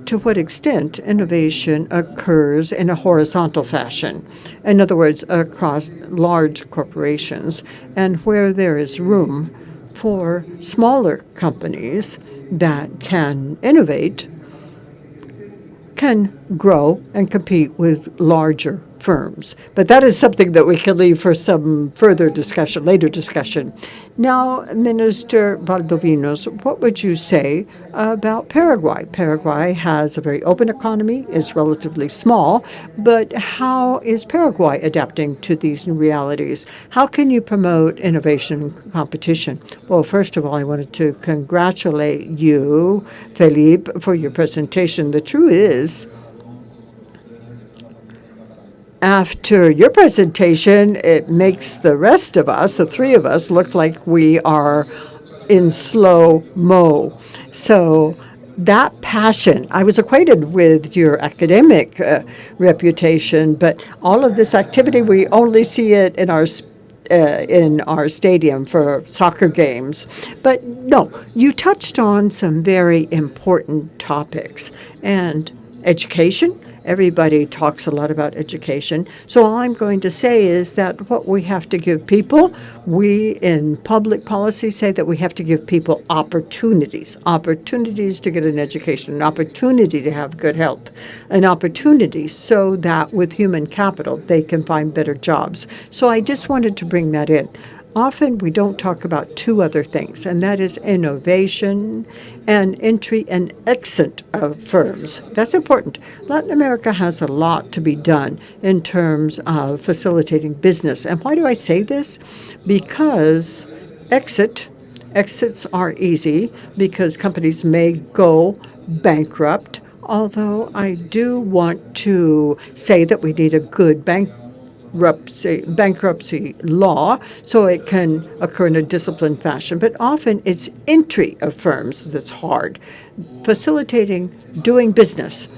to what extent innovation occurs in a horizontal fashion. In other words, across large corporations, and where there is room for smaller companies that can innovate, can grow and compete with larger firms. But that is something that we can leave for some further discussion, later discussion. Now, Minister Valdovinos, what would you say about Paraguay? Paraguay has a very open economy, is relatively small, but how is Paraguay adapting to these new realities? How can you promote innovation and competition? Well, first of all, I wanted to congratulate you, Felipe, for your presentation. The truth is, after your presentation, it makes the rest of us, the three of us, look like we are in slow-mo. So that passion, I was acquainted with your academic reputation, but all of this activity, we only see it in our stadium for soccer games. But no, you touched on some very important topics. And education. Everybody talks a lot about education. So all I'm going to say is that what we have to give people, we in public policy say that we have to give people opportunities to get an education, an opportunity to have good health, an opportunity so that with human capital they can find better jobs. So I just wanted to bring that in. Often we don't talk about two other things, and that is innovation and entry and exit of firms. That's important. Latin America has a lot to be done in terms of facilitating business. And why do I say this? Because exits are easy because companies may go bankrupt. Although I do want to say that we need a good bankruptcy law so it can occur in a disciplined fashion. But often it's entry of firms that's hard, facilitating doing business,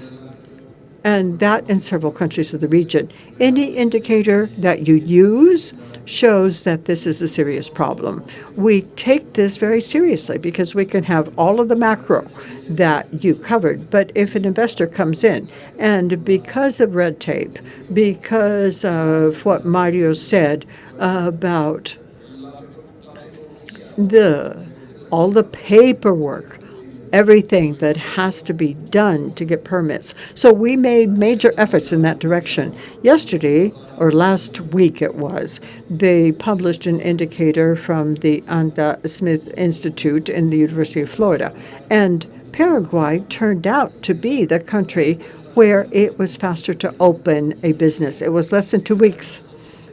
and that in several countries of the region. Any indicator that you use shows that this is a serious problem. We take this very seriously because we can have all of the macro that you covered, but if an investor comes in and because of red tape, because of what Mario said about all the paperwork, everything that has to be done to get permits. So we made major efforts in that direction. Yesterday, or last week it was, they published an indicator from the Anda Smith Institute in the University of Florida. And Paraguay turned out to be the country where it was faster to open a business. It was less than 2 weeks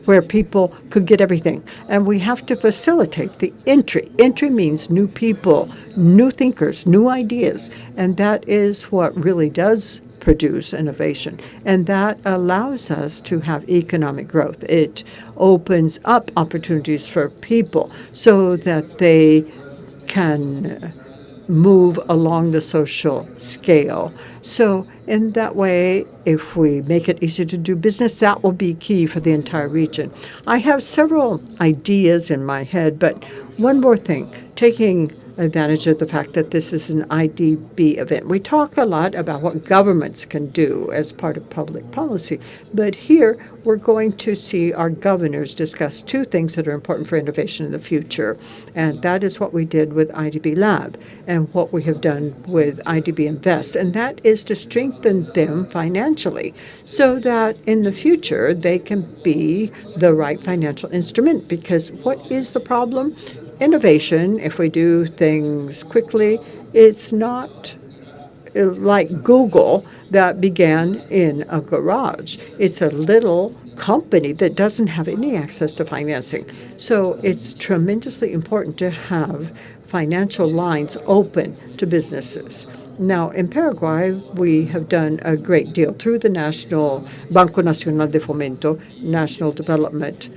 where people could get everything. And we have to facilitate the entry. Entry means new people, new thinkers, new ideas. And that is what really does produce innovation. And that allows us to have economic growth. It opens up opportunities for people so that they can move along the social scale. So in that way, if we make it easier to do business, that will be key for the entire region. I have several ideas in my head, but one more thing, taking advantage of the fact that this is an IDB event. We talk a lot about what governments can do as part of public policy, but here we're going to see our governors discuss two things that are important for innovation in the future, and that is what we did with IDB Lab and what we have done with IDB Invest, and that is to strengthen them financially so that in the future they can be the right financial instrument. Because what is the problem? Innovation, if we do things quickly, it's not like Google that began in a garage. It's a little company that doesn't have any access to financing. So it's tremendously important to have financial lines open to businesses. Now, in Paraguay, we have done a great deal through the National Banco Nacional de Fomento, National Development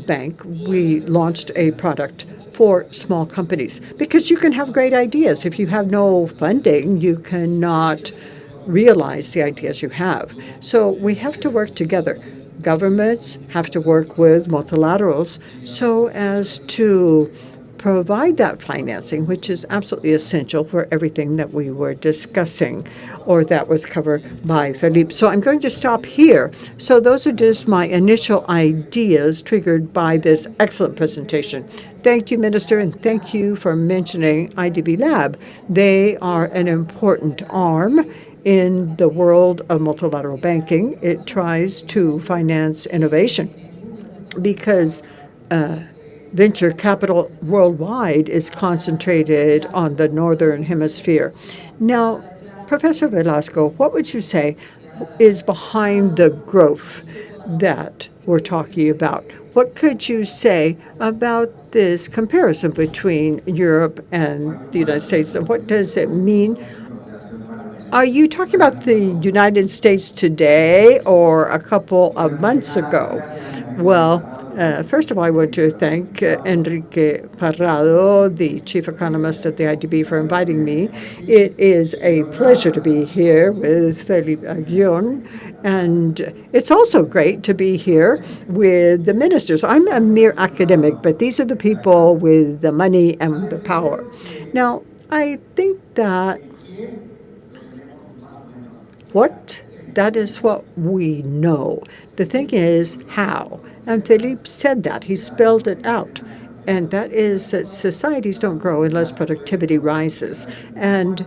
Bank. We launched a product for small companies because you can have great ideas. If you have no funding, you cannot realize the ideas you have. So we have to work together. Governments have to work with multilaterals so as to provide that financing, which is absolutely essential for everything that we were discussing or that was covered by Felipe. So I'm going to stop here. So those are just my initial ideas triggered by this excellent presentation. Thank you, Minister, and thank you for mentioning IDB Lab. They are an important arm in the world of multilateral banking. It tries to finance innovation because venture capital worldwide is concentrated on the northern hemisphere. Now, Professor Velasco, what would you say is behind the growth that we're talking about? What could you say about this comparison between Europe and the United States, and what does it mean? Are you talking about the United States today or a couple of months ago? Well, first of all, I want to thank Enrique Parrado, the chief economist at the IDB, for inviting me. It is a pleasure to be here with Felipe Aguillon, and it's also great to be here with the ministers. I'm a mere academic, but these are the people with the money and the power. Now, I think that that is what we know. The thing is how. And Felipe said that. He spelled it out. And that is that societies don't grow unless productivity rises. And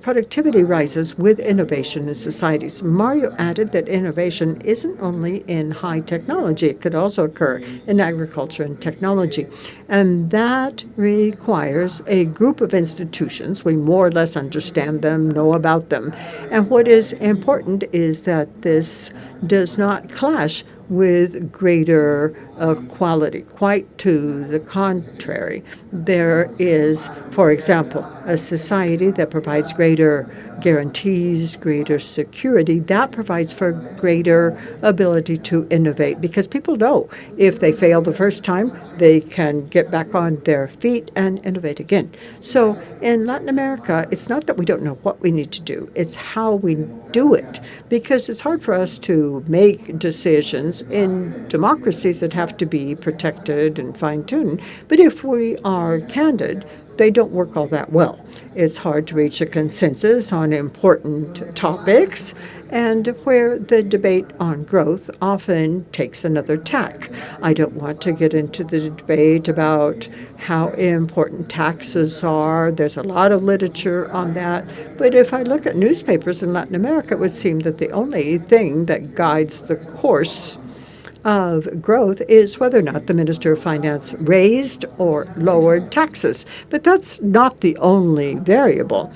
productivity rises with innovation in societies. Mario added that innovation isn't only in high technology. It could also occur in agriculture and technology. And that requires a group of institutions. We more or less understand them, know about them. And what is important is that this does not clash with greater equality. Quite to the contrary. There is, for example, a society that provides greater guarantees, greater security. That provides for greater ability to innovate because people know if they fail the first time, they can get back on their feet and innovate again. So in Latin America, it's not that we don't know what we need to do, it's how we do it, because it's hard for us to make decisions in democracies that have to be protected and fine-tuned. But if we are candid, they don't work all that well. It's hard to reach a consensus on important topics, and where the debate on growth often takes another tack. I don't want to get into the debate about how important taxes are. There's a lot of literature on that. But if I look at newspapers in Latin America, it would seem that the only thing that guides the course of growth is whether or not the Minister of Finance raised or lowered taxes. But that's not the only variable.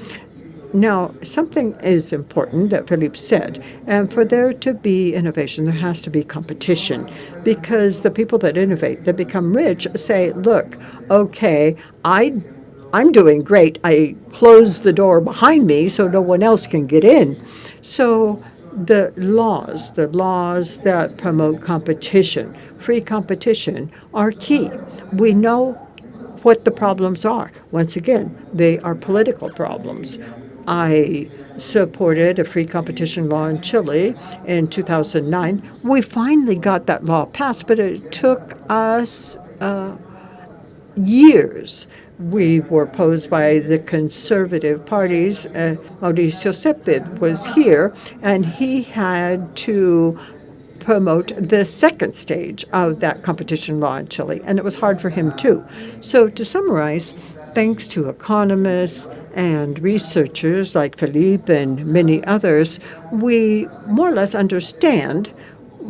Now, something is important that Philippe said, and for there to be innovation, there has to be competition, because the people that innovate, that become rich, say, look, okay, I'm doing great. I closed the door behind me so no one else can get in. So the laws that promote competition, free competition, are key. We know what the problems are. Once again, they are political problems. I supported a free competition law in Chile in 2009. We finally got that law passed, but it took us years. We were opposed by the conservative parties. Mauricio Ceped was here, and he had to promote the second stage of that competition law in Chile, and it was hard for him too. So to summarize, thanks to economists and researchers like Philippe and many others, we more or less understand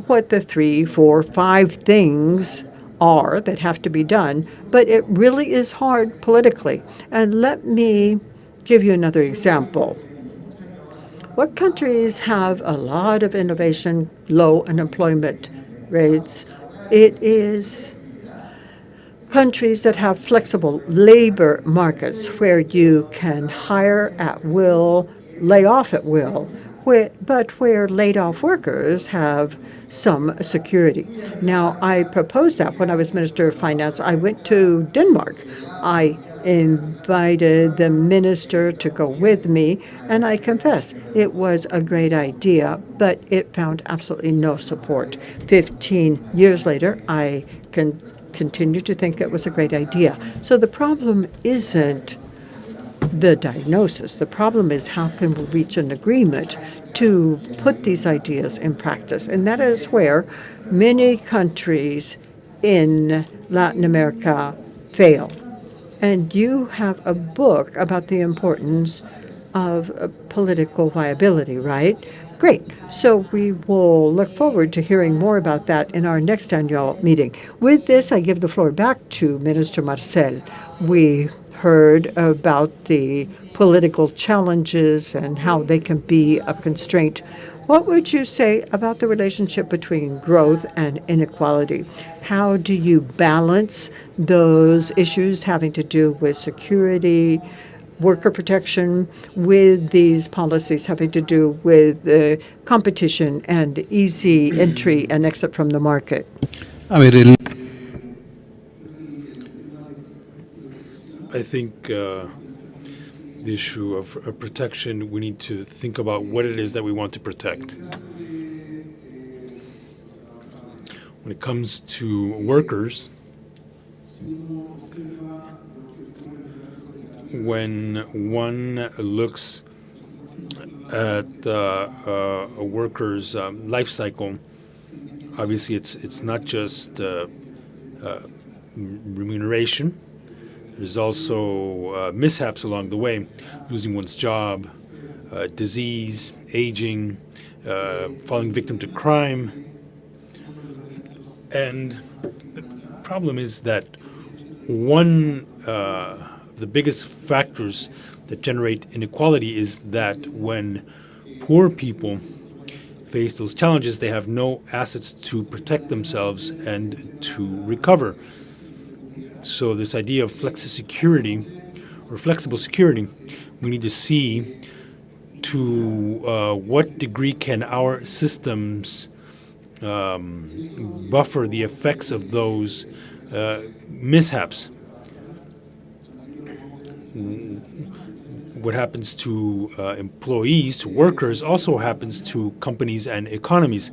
what the 3, 4, 5 things are that have to be done, but it really is hard politically. And let me give you another example. What countries have a lot of innovation, low unemployment rates? It is countries that have flexible labor markets where you can hire at will, lay off at will, but where laid-off workers have some security. Now, I proposed that when I was Minister of Finance. I went to Denmark. I invited the minister to go with me, and I confess it was a great idea, but it found absolutely no support. 15 years later, I can continue to think it was a great idea. So the problem isn't the diagnosis. The problem is how can we reach an agreement to put these ideas in practice? And that is where many countries in Latin America fail. And you have a book about the importance of political viability, right? Great. So we will look forward to hearing more about that in our next annual meeting. With this, I give the floor back to Minister Marcel. We heard about the political challenges and how they can be a constraint. What would you say about the relationship between growth and inequality? How do you balance those issues having to do with security, worker protection, with these policies having to do with competition and easy entry and exit from the market? I think the issue of protection, we need to think about what it is that we want to protect. When it comes to workers, when one looks at a worker's life cycle, obviously it's not just remuneration. There's also mishaps along the way, losing one's job, disease, aging, falling victim to crime. And the problem is that one of the biggest factors that generate inequality is that when poor people face those challenges, they have no assets to protect themselves and to recover. So this idea of flexi-security or flexible security, we need to see to what degree can our systems buffer the effects of those mishaps. What happens to employees, to workers, also happens to companies and economies.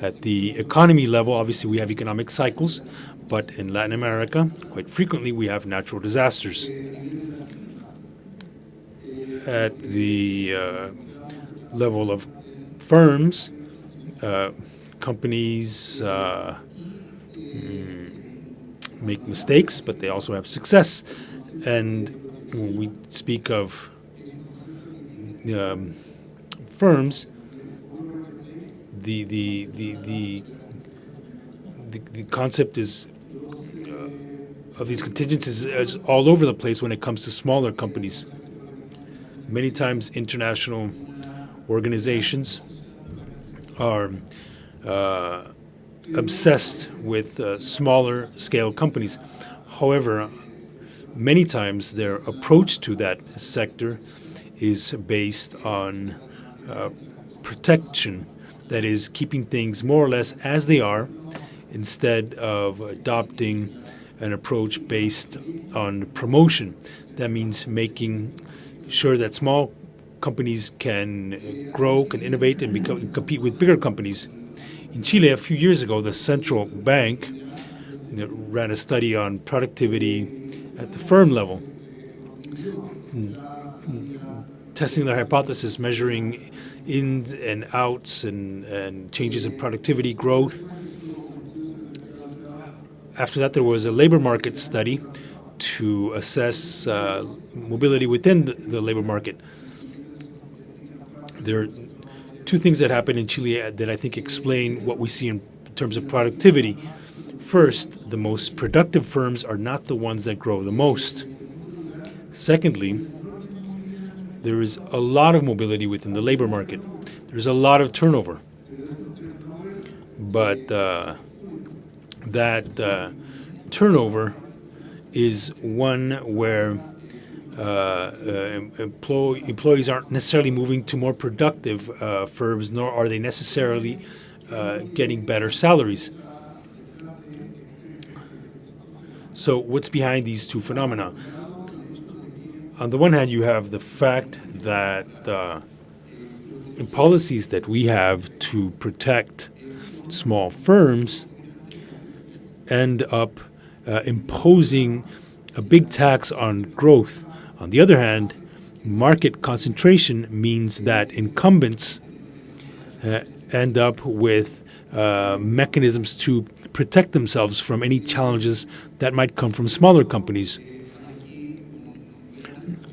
At the economy level, obviously, we have economic cycles, but in Latin America, quite frequently, we have natural disasters. At the level of firms, companies make mistakes, but they also have success. And when we speak of firms, the concept is of these contingencies is all over the place when it comes to smaller companies. Many times, international organizations are obsessed with smaller scale companies. However, many times their approach to that sector is based on protection, that is, keeping things more or less as they are instead of adopting an approach based on promotion. That means making sure that small companies can grow, can innovate, and compete with bigger companies. In Chile, a few years ago, the central bank ran a study on productivity at the firm level, testing their hypothesis, measuring ins and outs and changes in productivity growth. After that, there was a labor market study to assess mobility within the labor market. There are two things that happen in Chile that I think explain what we see in terms of productivity. First, the most productive firms are not the ones that grow the most. Secondly, there is a lot of mobility within the labor market. There's a lot of turnover. But that turnover is one where employees aren't necessarily moving to more productive firms, nor are they necessarily getting better salaries. So what's behind these two phenomena? On the one hand, you have the fact that policies that we have to protect small firms end up imposing a big tax on growth. On the other hand, market concentration means that incumbents end up with mechanisms to protect themselves from any challenges that might come from smaller companies.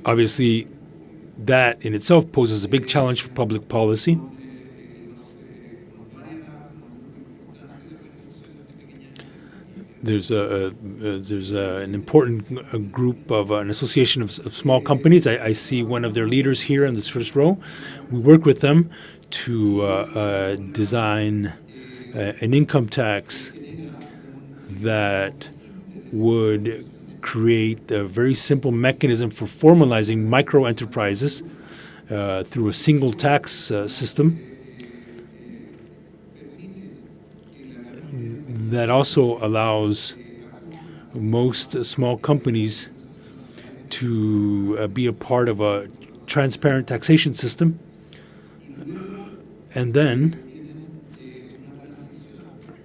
Obviously, that in itself poses a big challenge for public policy. There's an important group of an association of small companies. I see one of their leaders here in this first row. We work with them to design an income tax that would create a very simple mechanism for formalizing micro enterprises through a single tax system that also allows most small companies to be a part of a transparent taxation system. And then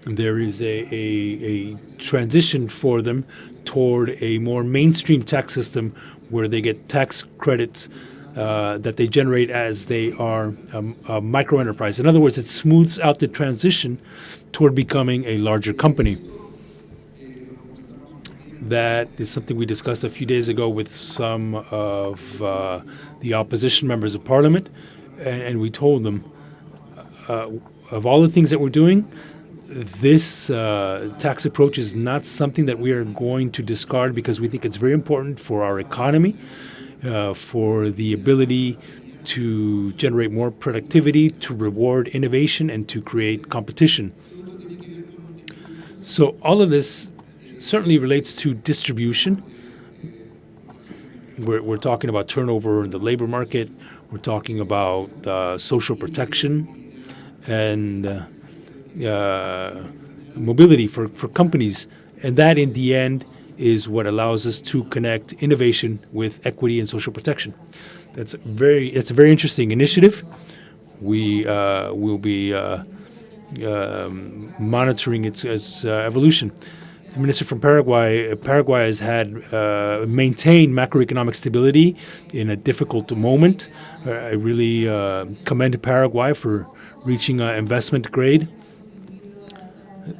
there is a transition for them toward a more mainstream tax system where they get tax credits that they generate as they are a micro enterprise. In other words, it smooths out the transition toward becoming a larger company. That is something we discussed a few days ago with some of the opposition members of parliament, and we told them of all the things that we're doing, this tax approach is not something that we are going to discard because we think it's very important for our economy, for the ability to generate more productivity, to reward innovation, and to create competition. So all of this certainly relates to distribution. We're talking about turnover in the labor market. We're talking about social protection and mobility for companies. And that, in the end, is what allows us to connect innovation with equity and social protection. It's a very interesting initiative. We will be monitoring its evolution. The minister from Paraguay has had maintained macroeconomic stability in a difficult moment. I really commend Paraguay for reaching investment grade.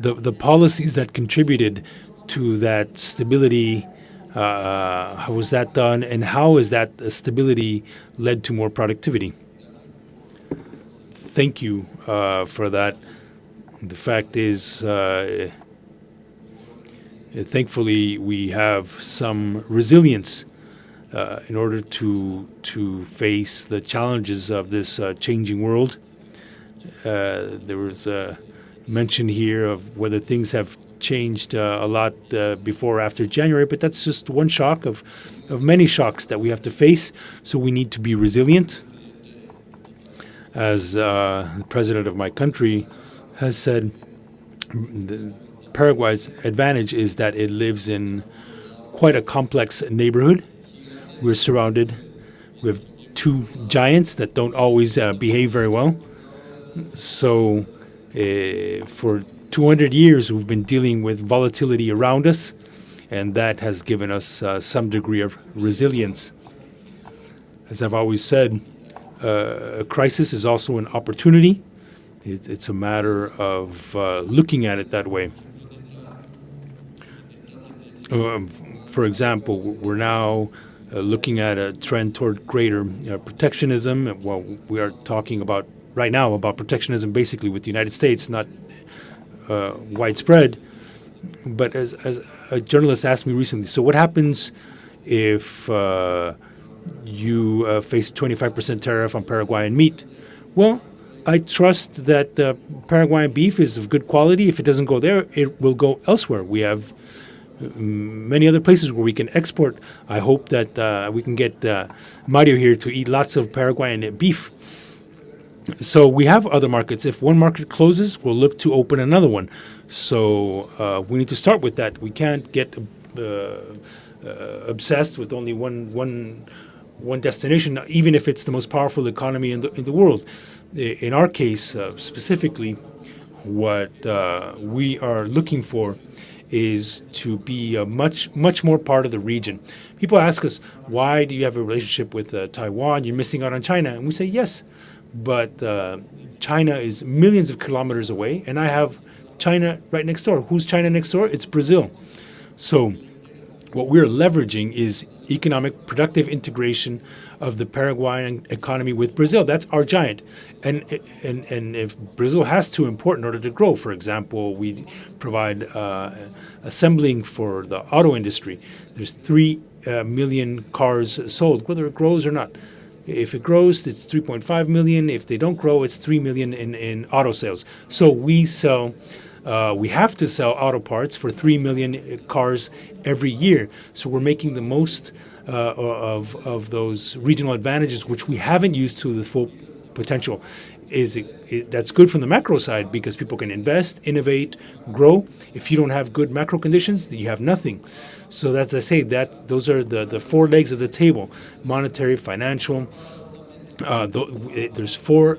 The policies that contributed to that stability, how was that done, and how has that stability led to more productivity? Thank you for that. The fact is, thankfully, we have some resilience in order to face the challenges of this changing world. There was a mention here of whether things have changed a lot before or after January, but that's just one shock of many shocks that we have to face. So we need to be resilient. As the president of my country has said, Paraguay's advantage is that it lives in quite a complex neighborhood. We're surrounded with two giants that don't always behave very well. So for 200 years, we've been dealing with volatility around us, and that has given us some degree of resilience. As I've always said, a crisis is also an opportunity. It's a matter of looking at it that way. For example, we're now looking at a trend toward greater protectionism. Well, we are talking about right now about protectionism basically with the United States, not widespread. But as a journalist asked me recently, so what happens if you face 25% tariff on Paraguayan meat? Well, I trust that Paraguayan beef is of good quality. If it doesn't go there, it will go elsewhere. We have many other places where we can export. I hope that we can get Mario here to eat lots of Paraguayan beef. So we have other markets. If one market closes, we'll look to open another one. So we need to start with that. We can't get obsessed with only one destination, even if it's the most powerful economy in the world. In our case, specifically, what we are looking for is to be a much more part of the region. People ask us, why do you have a relationship with Taiwan? You're missing out on China. And we say, yes, but China is millions of kilometers away, and I have China right next door. Who's China next door? It's Brazil. So what we're leveraging is economic productive integration of the Paraguayan economy with Brazil. That's our giant. And if Brazil has to import in order to grow, for example, we provide assembling for the auto industry. There's 3 million cars sold, whether it grows or not. If it grows, it's 3.5 million. If they don't grow, it's 3 million in auto sales. So we have to sell auto parts for 3 million cars every year. So we're making the most of those regional advantages, which we haven't used to the full potential. That's good from the macro side because people can invest, innovate, grow. If you don't have good macro conditions, then you have nothing. So that's, I say, that those are the 4 legs of the table: monetary, financial. There's 4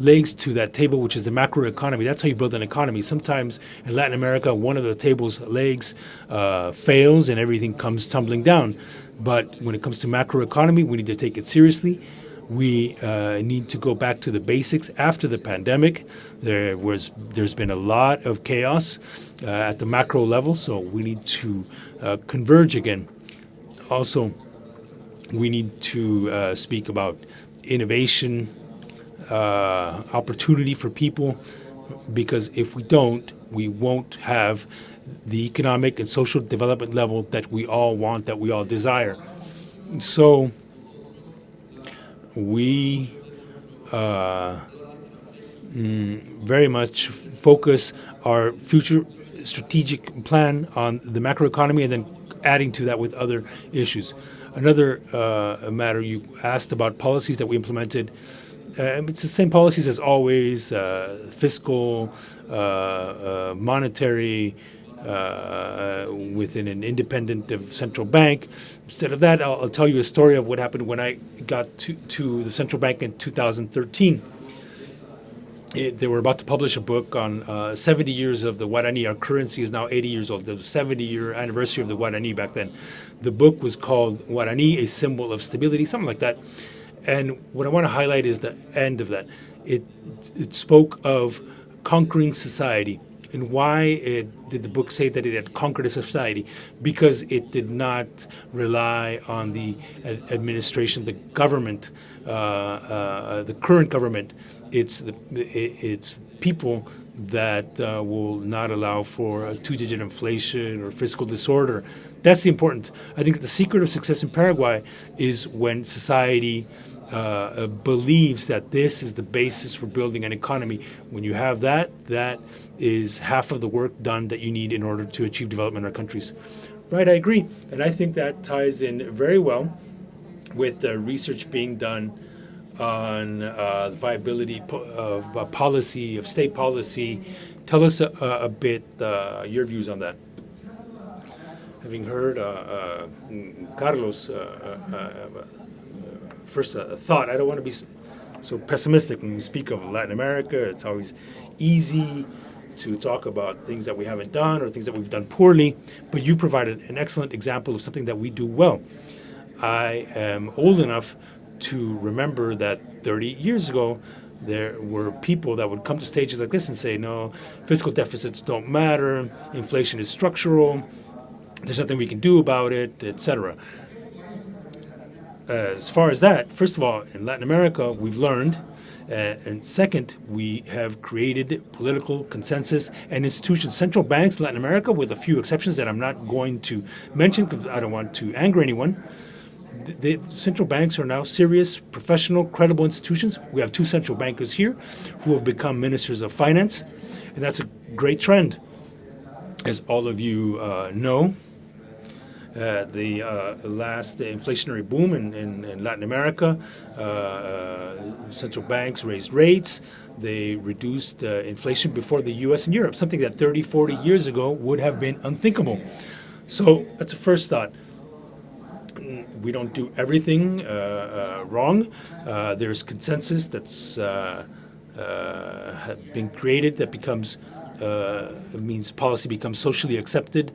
legs to that table, which is the macro economy. That's how you build an economy. Sometimes in Latin America, one of the table's legs fails and everything comes tumbling down. But when it comes to macro economy, we need to take it seriously. We need to go back to the basics. After the pandemic, there's been a lot of chaos at the macro level, so we need to converge again. Also, we need to speak about innovation, opportunity for people, because if we don't, we won't have the economic and social development level that we all want, that we all desire. So we very much focus our future strategic plan on the macroeconomy and then adding to that with other issues. Another matter you asked about policies that we implemented. It's the same policies as always, fiscal, monetary, within an independent central bank. Instead of that, I'll tell you a story of what happened when I got to the central bank in 2013. They were about to publish a book on 70 years of the Guarani. Our currency is now 80 years old. The 70-year anniversary of the Guarani back then. The book was called Guarani, a Symbol of Stability, something like that. And what I want to highlight is the end of that. It spoke of conquering society. And why did the book say that it had conquered a society? Because it did not rely on the administration, the government, the current government. It's people that will not allow for a two-digit inflation or fiscal disorder. That's the important. I think the secret of success in Paraguay is when society believes that this is the basis for building an economy. When you have that, that is half of the work done that you need in order to achieve development in our countries. Right, I agree. And I think that ties in very well with the research being done on the viability of policy, of state policy. Tell us a bit your views on that. Having heard Carlos' first thought, I don't want to be so pessimistic when we speak of Latin America. It's always easy to talk about things that we haven't done or things that we've done poorly, but you provided an excellent example of something that we do well. I am old enough to remember that 30 years ago, there were people that would come to stages like this and say, no, fiscal deficits don't matter, inflation is structural, there's nothing we can do about it, etc. As far as that, first of all, in Latin America, we've learned, and second, we have created political consensus and institutions. Central banks in Latin America, with a few exceptions that I'm not going to mention because I don't want to anger anyone, the central banks are now serious, professional, credible institutions. We have two central bankers here who have become ministers of finance, and that's a great trend. As all of you know, the last inflationary boom in Latin America, central banks raised rates. They reduced inflation before the U.S. and Europe, something that 30, 40 years ago would have been unthinkable. So that's a first thought. We don't do everything wrong. There's consensus that's been created that becomes means policy becomes socially accepted.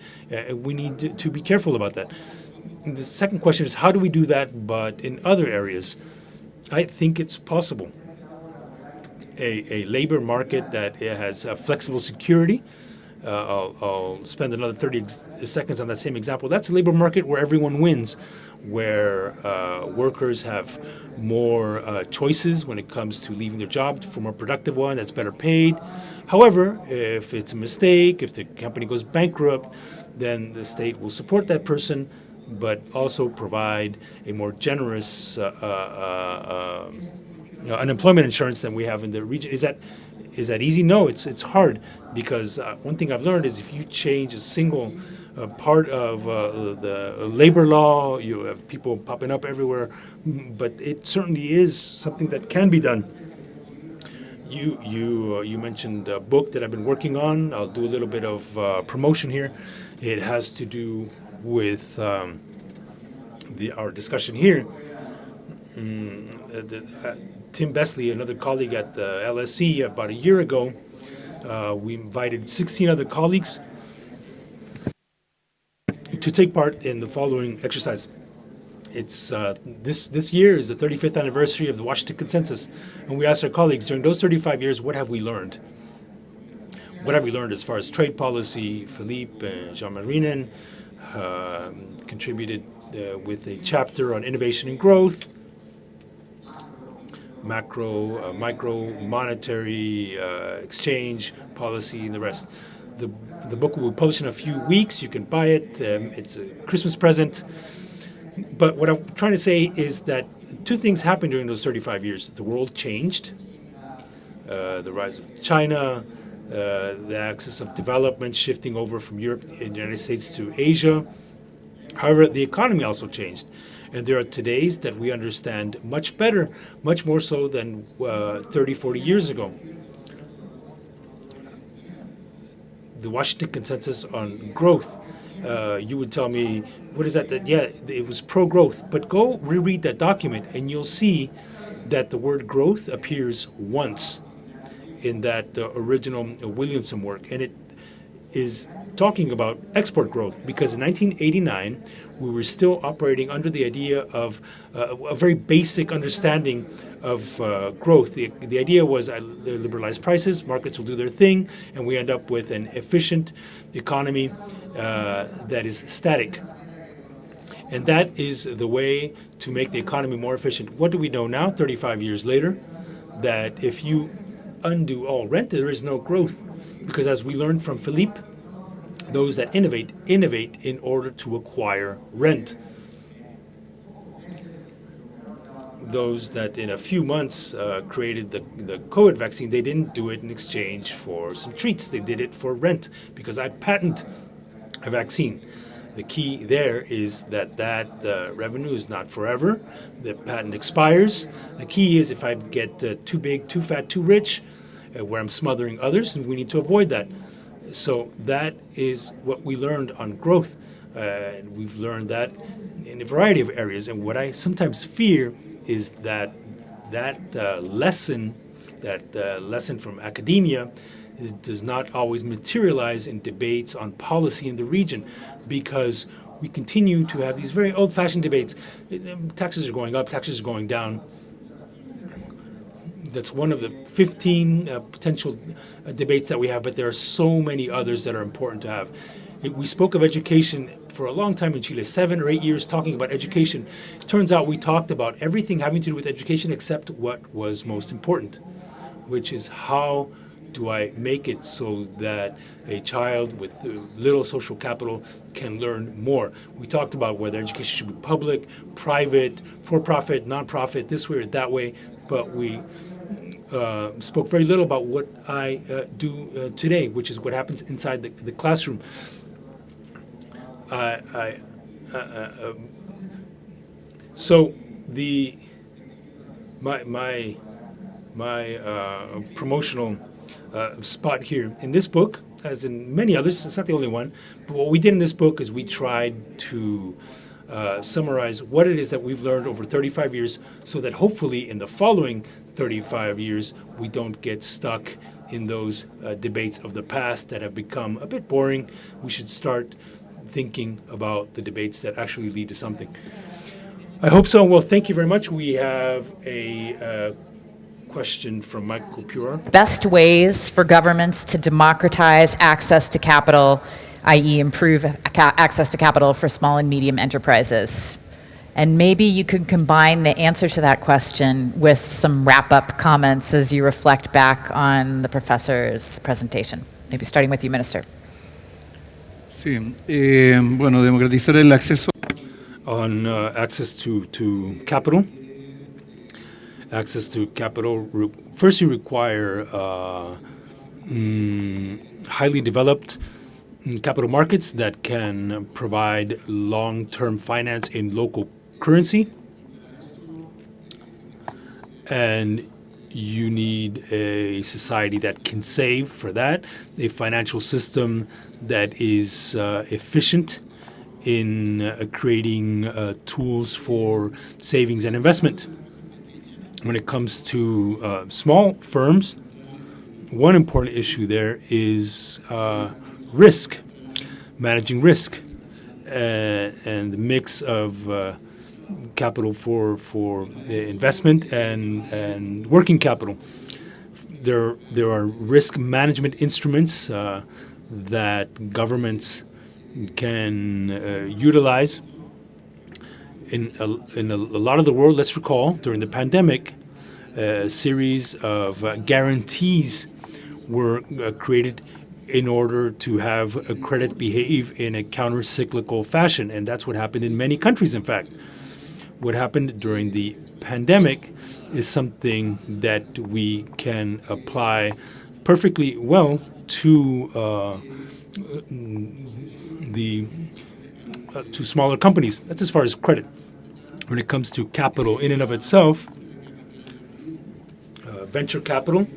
We need to be careful about that. And the second question is, how do we do that, but in other areas? I think it's possible. A labor market that has flexible security. I'll spend another 30 seconds on that same example. That's a labor market where everyone wins, where workers have more choices when it comes to leaving their job for a more productive one that's better paid. However, if it's a mistake, if the company goes bankrupt, then the state will support that person, but also provide a more generous unemployment insurance than we have in the region. Is that easy? No, it's hard, because one thing I've learned is if you change a single part of the labor law, you have people popping up everywhere, but it certainly is something that can be done. You mentioned a book that I've been working on. I'll do a little bit of promotion here. It has to do with our discussion here. Tim Besley, another colleague at the LSE, about a year ago, we invited 16 other colleagues to take part in the following exercise. It's this year is the 35th anniversary of the Washington Consensus, and we asked our colleagues, during those 35 years, what have we learned? What have we learned as far as trade policy? Philippe and Jean-Marinen contributed with a chapter on innovation and growth, macro, micro, monetary, exchange policy, and the rest. The book will be published in a few weeks. You can buy it. It's a Christmas present. But what I'm trying to say is that two things happened during those 35 years. The world changed. The rise of China, the axis of development shifting over from Europe and the United States to Asia. However, the economy also changed. And there are todays that we understand much better, much more so than 30, 40 years ago. The Washington Consensus on Growth, you would tell me, what is that? That yeah, it was pro-growth. But go reread that document and you'll see that the word growth appears once in that original Williamson work. And it is talking about export growth, because in 1989, we were still operating under the idea of a very basic understanding of growth. The idea was liberalized prices, markets will do their thing, and we end up with an efficient economy that is static. And that is the way to make the economy more efficient. What do we know now, 35 years later? That if you undo all rent, there is no growth. Because as we learned from Philippe, those that innovate in order to acquire rent. Those that in a few months created the COVID vaccine, they didn't do it in exchange for some treats. They did it for rent, because I patent a vaccine. The key there is that revenue is not forever. The patent expires. The key is if I get too big, too fat, too rich, where I'm smothering others, and we need to avoid that. So that is what we learned on growth. And we've learned that in a variety of areas. And what I sometimes fear is that lesson from academia does not always materialize in debates on policy in the region, because we continue to have these very old-fashioned debates. Taxes are going up, taxes are going down. That's one of the 15 potential debates that we have, but there are so many others that are important to have. We spoke of education for a long time in Chile, 7 or 8 years talking about education. It turns out we talked about everything having to do with education except what was most important, which is how do I make it so that a child with little social capital can learn more. We talked about whether education should be public, private, for-profit, non-profit, this way or that way, but we spoke very little about what I do today, which is what happens inside the classroom. So my promotional spot here in this book, as in many others, it's not the only one, but what we did in this book is we tried to summarize what it is that we've learned over 35 years, so that hopefully in the following 35 years we don't get stuck in those debates of the past that have become a bit boring. We should start thinking about the debates that actually lead to something. I hope so. Well, thank you very much. We have a question from Michael Pure. Best ways for governments to democratize access to capital, i.e. improve access to capital for small and medium enterprises. And maybe you could combine the answer to that question with some wrap-up comments as you reflect back on the professor's presentation. Maybe starting with you, Minister. Sí, bueno, democratizar el acceso. On access to capital. Access to capital, first you require highly developed capital markets that can provide long-term finance in local currency. And you need a society that can save for that, a financial system that is efficient in creating tools for savings and investment. When it comes to small firms, one important issue there is risk, managing risk, and the mix of capital for investment and working capital. There are risk management instruments that governments can utilize. In a lot of the world, let's recall, during the pandemic, a series of guarantees were created in order to have a credit behave in a counter-cyclical fashion, and that's what happened in many countries, in fact. what happened during the pandemic is something that we can apply perfectly well to to smaller companies. That's as far as credit. When it comes to capital in and of itself, venture capital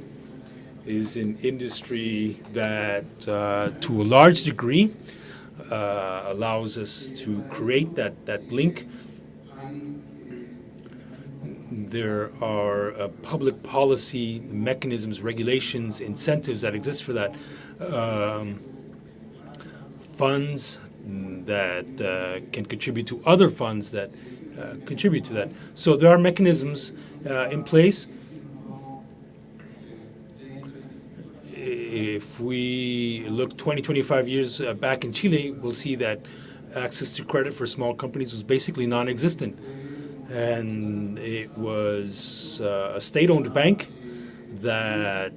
is an industry that, to a large degree, allows us to create that link. There are public policy mechanisms, regulations, incentives that exist for that. Funds that can contribute to other funds that contribute to that. So there are mechanisms in place. If we look 20, 25 years back in Chile, we'll see that access to credit for small companies was basically non-existent. And it was a state-owned bank that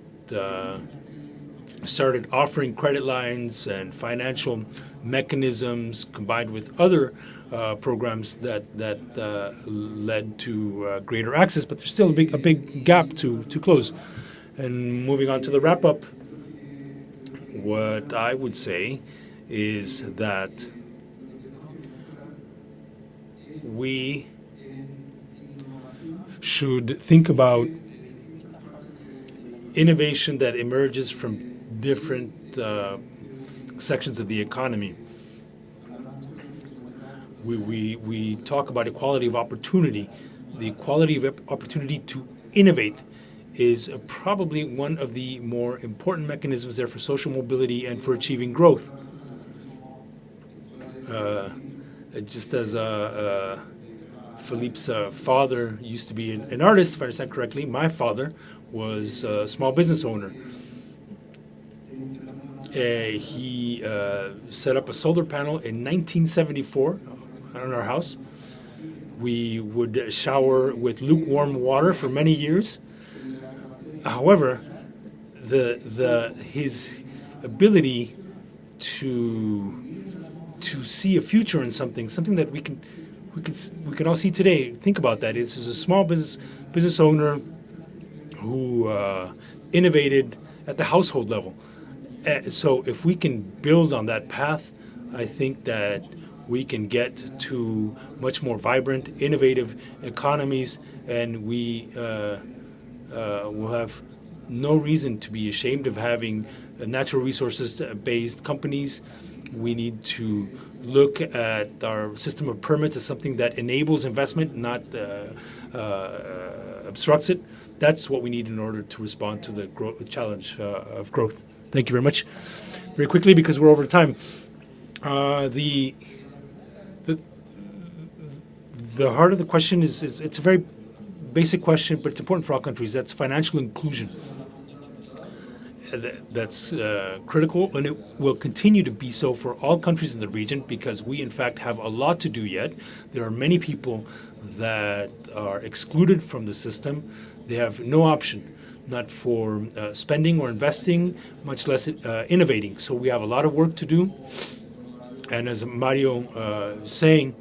started offering credit lines and financial mechanisms combined with other programs that led to greater access, but there's still a big gap to close. And moving on to the wrap-up, what I would say is that we should think about innovation that emerges from different sections of the economy. We talk about equality of opportunity. The equality of opportunity to innovate is probably one of the more important mechanisms there for social mobility and for achieving growth. Just as Philippe's father used to be an artist, if I understand correctly, my father was a small business owner. He set up a solar panel in 1974 on our house. We would shower with lukewarm water for many years. However, his ability to see a future in something that we can all see today. Think about that. This is a small business owner who innovated at the household level. So if we can build on that path, I think that we can get to much more vibrant, innovative economies, and we will have no reason to be ashamed of having natural resources-based companies. We need to look at our system of permits as something that enables investment, not obstructs it. That's what we need in order to respond to the challenge of growth. Thank you very much. Very quickly, because we're over time. The heart of the question is it's a very basic question, but it's important for all countries. That's financial inclusion. That's critical, and it will continue to be so for all countries in the region because we, in fact, have a lot to do yet. There are many people that are excluded from the system. They have no option, not for spending or investing, much less innovating. So we have a lot of work to do. And as Mario was saying,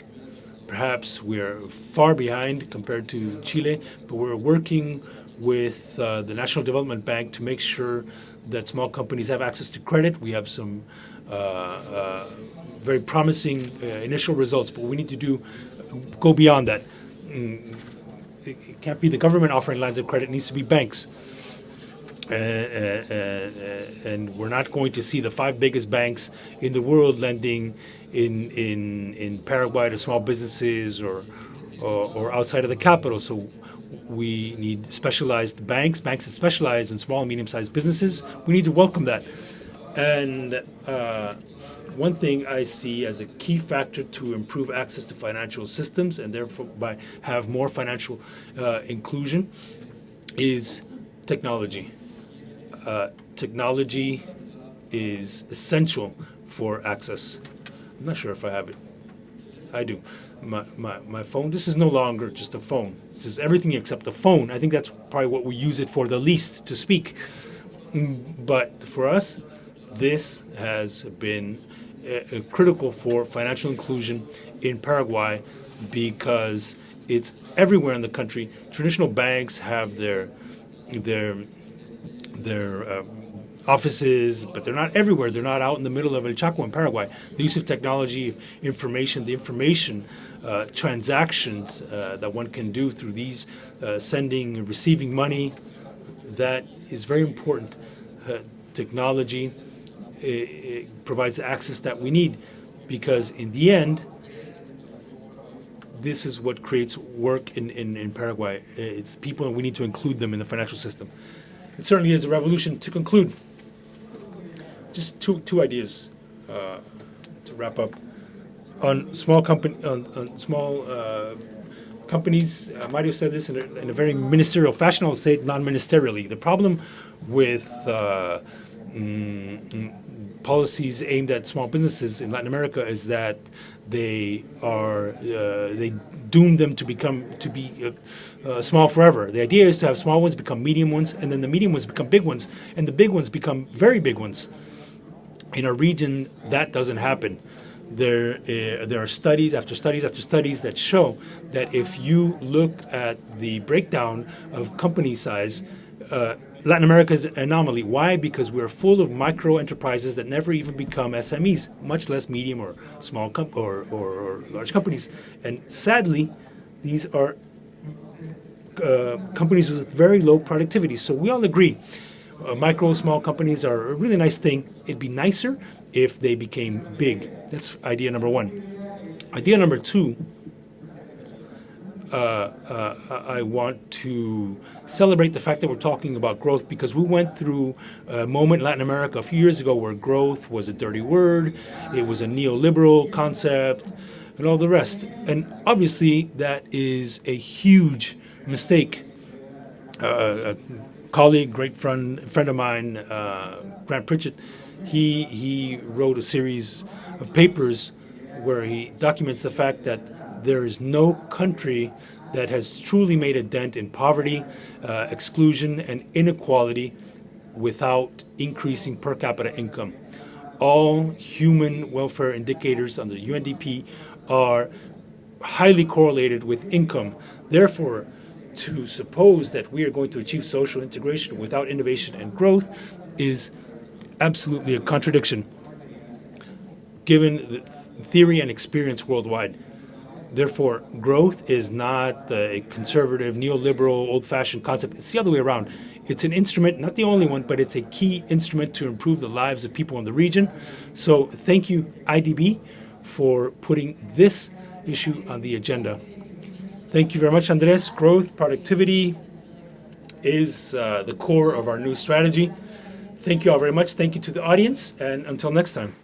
perhaps we're far behind compared to Chile, but we're working with the National Development Bank to make sure that small companies have access to credit. We have some very promising initial results, but we need to go beyond that. It can't be the government offering lines of credit, it needs to be banks. And we're not going to see the 5 biggest banks in the world lending in Paraguay to small businesses or outside of the capital. So we need specialized banks that specialize in small and medium-sized businesses. We need to welcome that. And one thing I see as a key factor to improve access to financial systems and therefore have more financial inclusion is technology. Technology is essential for access. I'm not sure if I have it. I do. My phone, this is no longer just a phone. This is everything except a phone. I think that's probably what we use it for the least, to speak. But for us, this has been critical for financial inclusion in Paraguay because It's everywhere in the country. Traditional banks have their offices, but they're not everywhere. They're not out in the middle of El Chaco in Paraguay. The use of technology, information, the information transactions that one can do through these sending and receiving money, that is very important. Technology it provides the access that we need, because in the end, this is what creates work in Paraguay. It's people, and we need to include them in the financial system. It certainly is a revolution. To conclude, just two ideas to wrap up. On small companies, Mario said this in a very ministerial fashion. I'll say it non-ministerially. The problem with policies aimed at small businesses in Latin America is that they doom them to be small forever. The idea is to have small ones become medium ones, and then the medium ones become big ones, and the big ones become very big ones. In our region, that doesn't happen. There are studies after studies after studies that show that if you look at the breakdown of company size, Latin America is an anomaly. Why? Because we're full of micro enterprises that never even become SMEs, much less medium or small or large companies. And sadly, these are companies with very low productivity. So we all agree, small companies are a really nice thing. It'd be nicer if they became big. That's idea number one. Idea number two, I want to celebrate the fact that we're talking about growth, because we went through a moment in Latin America a few years ago where growth was a dirty word, it was a neoliberal concept, and all the rest. And obviously that is a huge mistake. A colleague, great friend of mine, Grant Pritchett, he wrote a series of papers where he documents the fact that there is no country that has truly made a dent in poverty, exclusion, and inequality without increasing per capita income. All human welfare indicators under the UNDP are highly correlated with income. Therefore, to suppose that we are going to achieve social integration without innovation and growth is absolutely a contradiction, given the theory and experience worldwide. Therefore, growth is not a conservative, neoliberal, old-fashioned concept. It's the other way around. It's an instrument, not the only one, but it's a key instrument to improve the lives of people in the region. So thank you, IDB, for putting this issue on the agenda. Thank you very much, Andres. Growth, productivity is the core of our new strategy. Thank you all very much. Thank you to the audience, and until next time.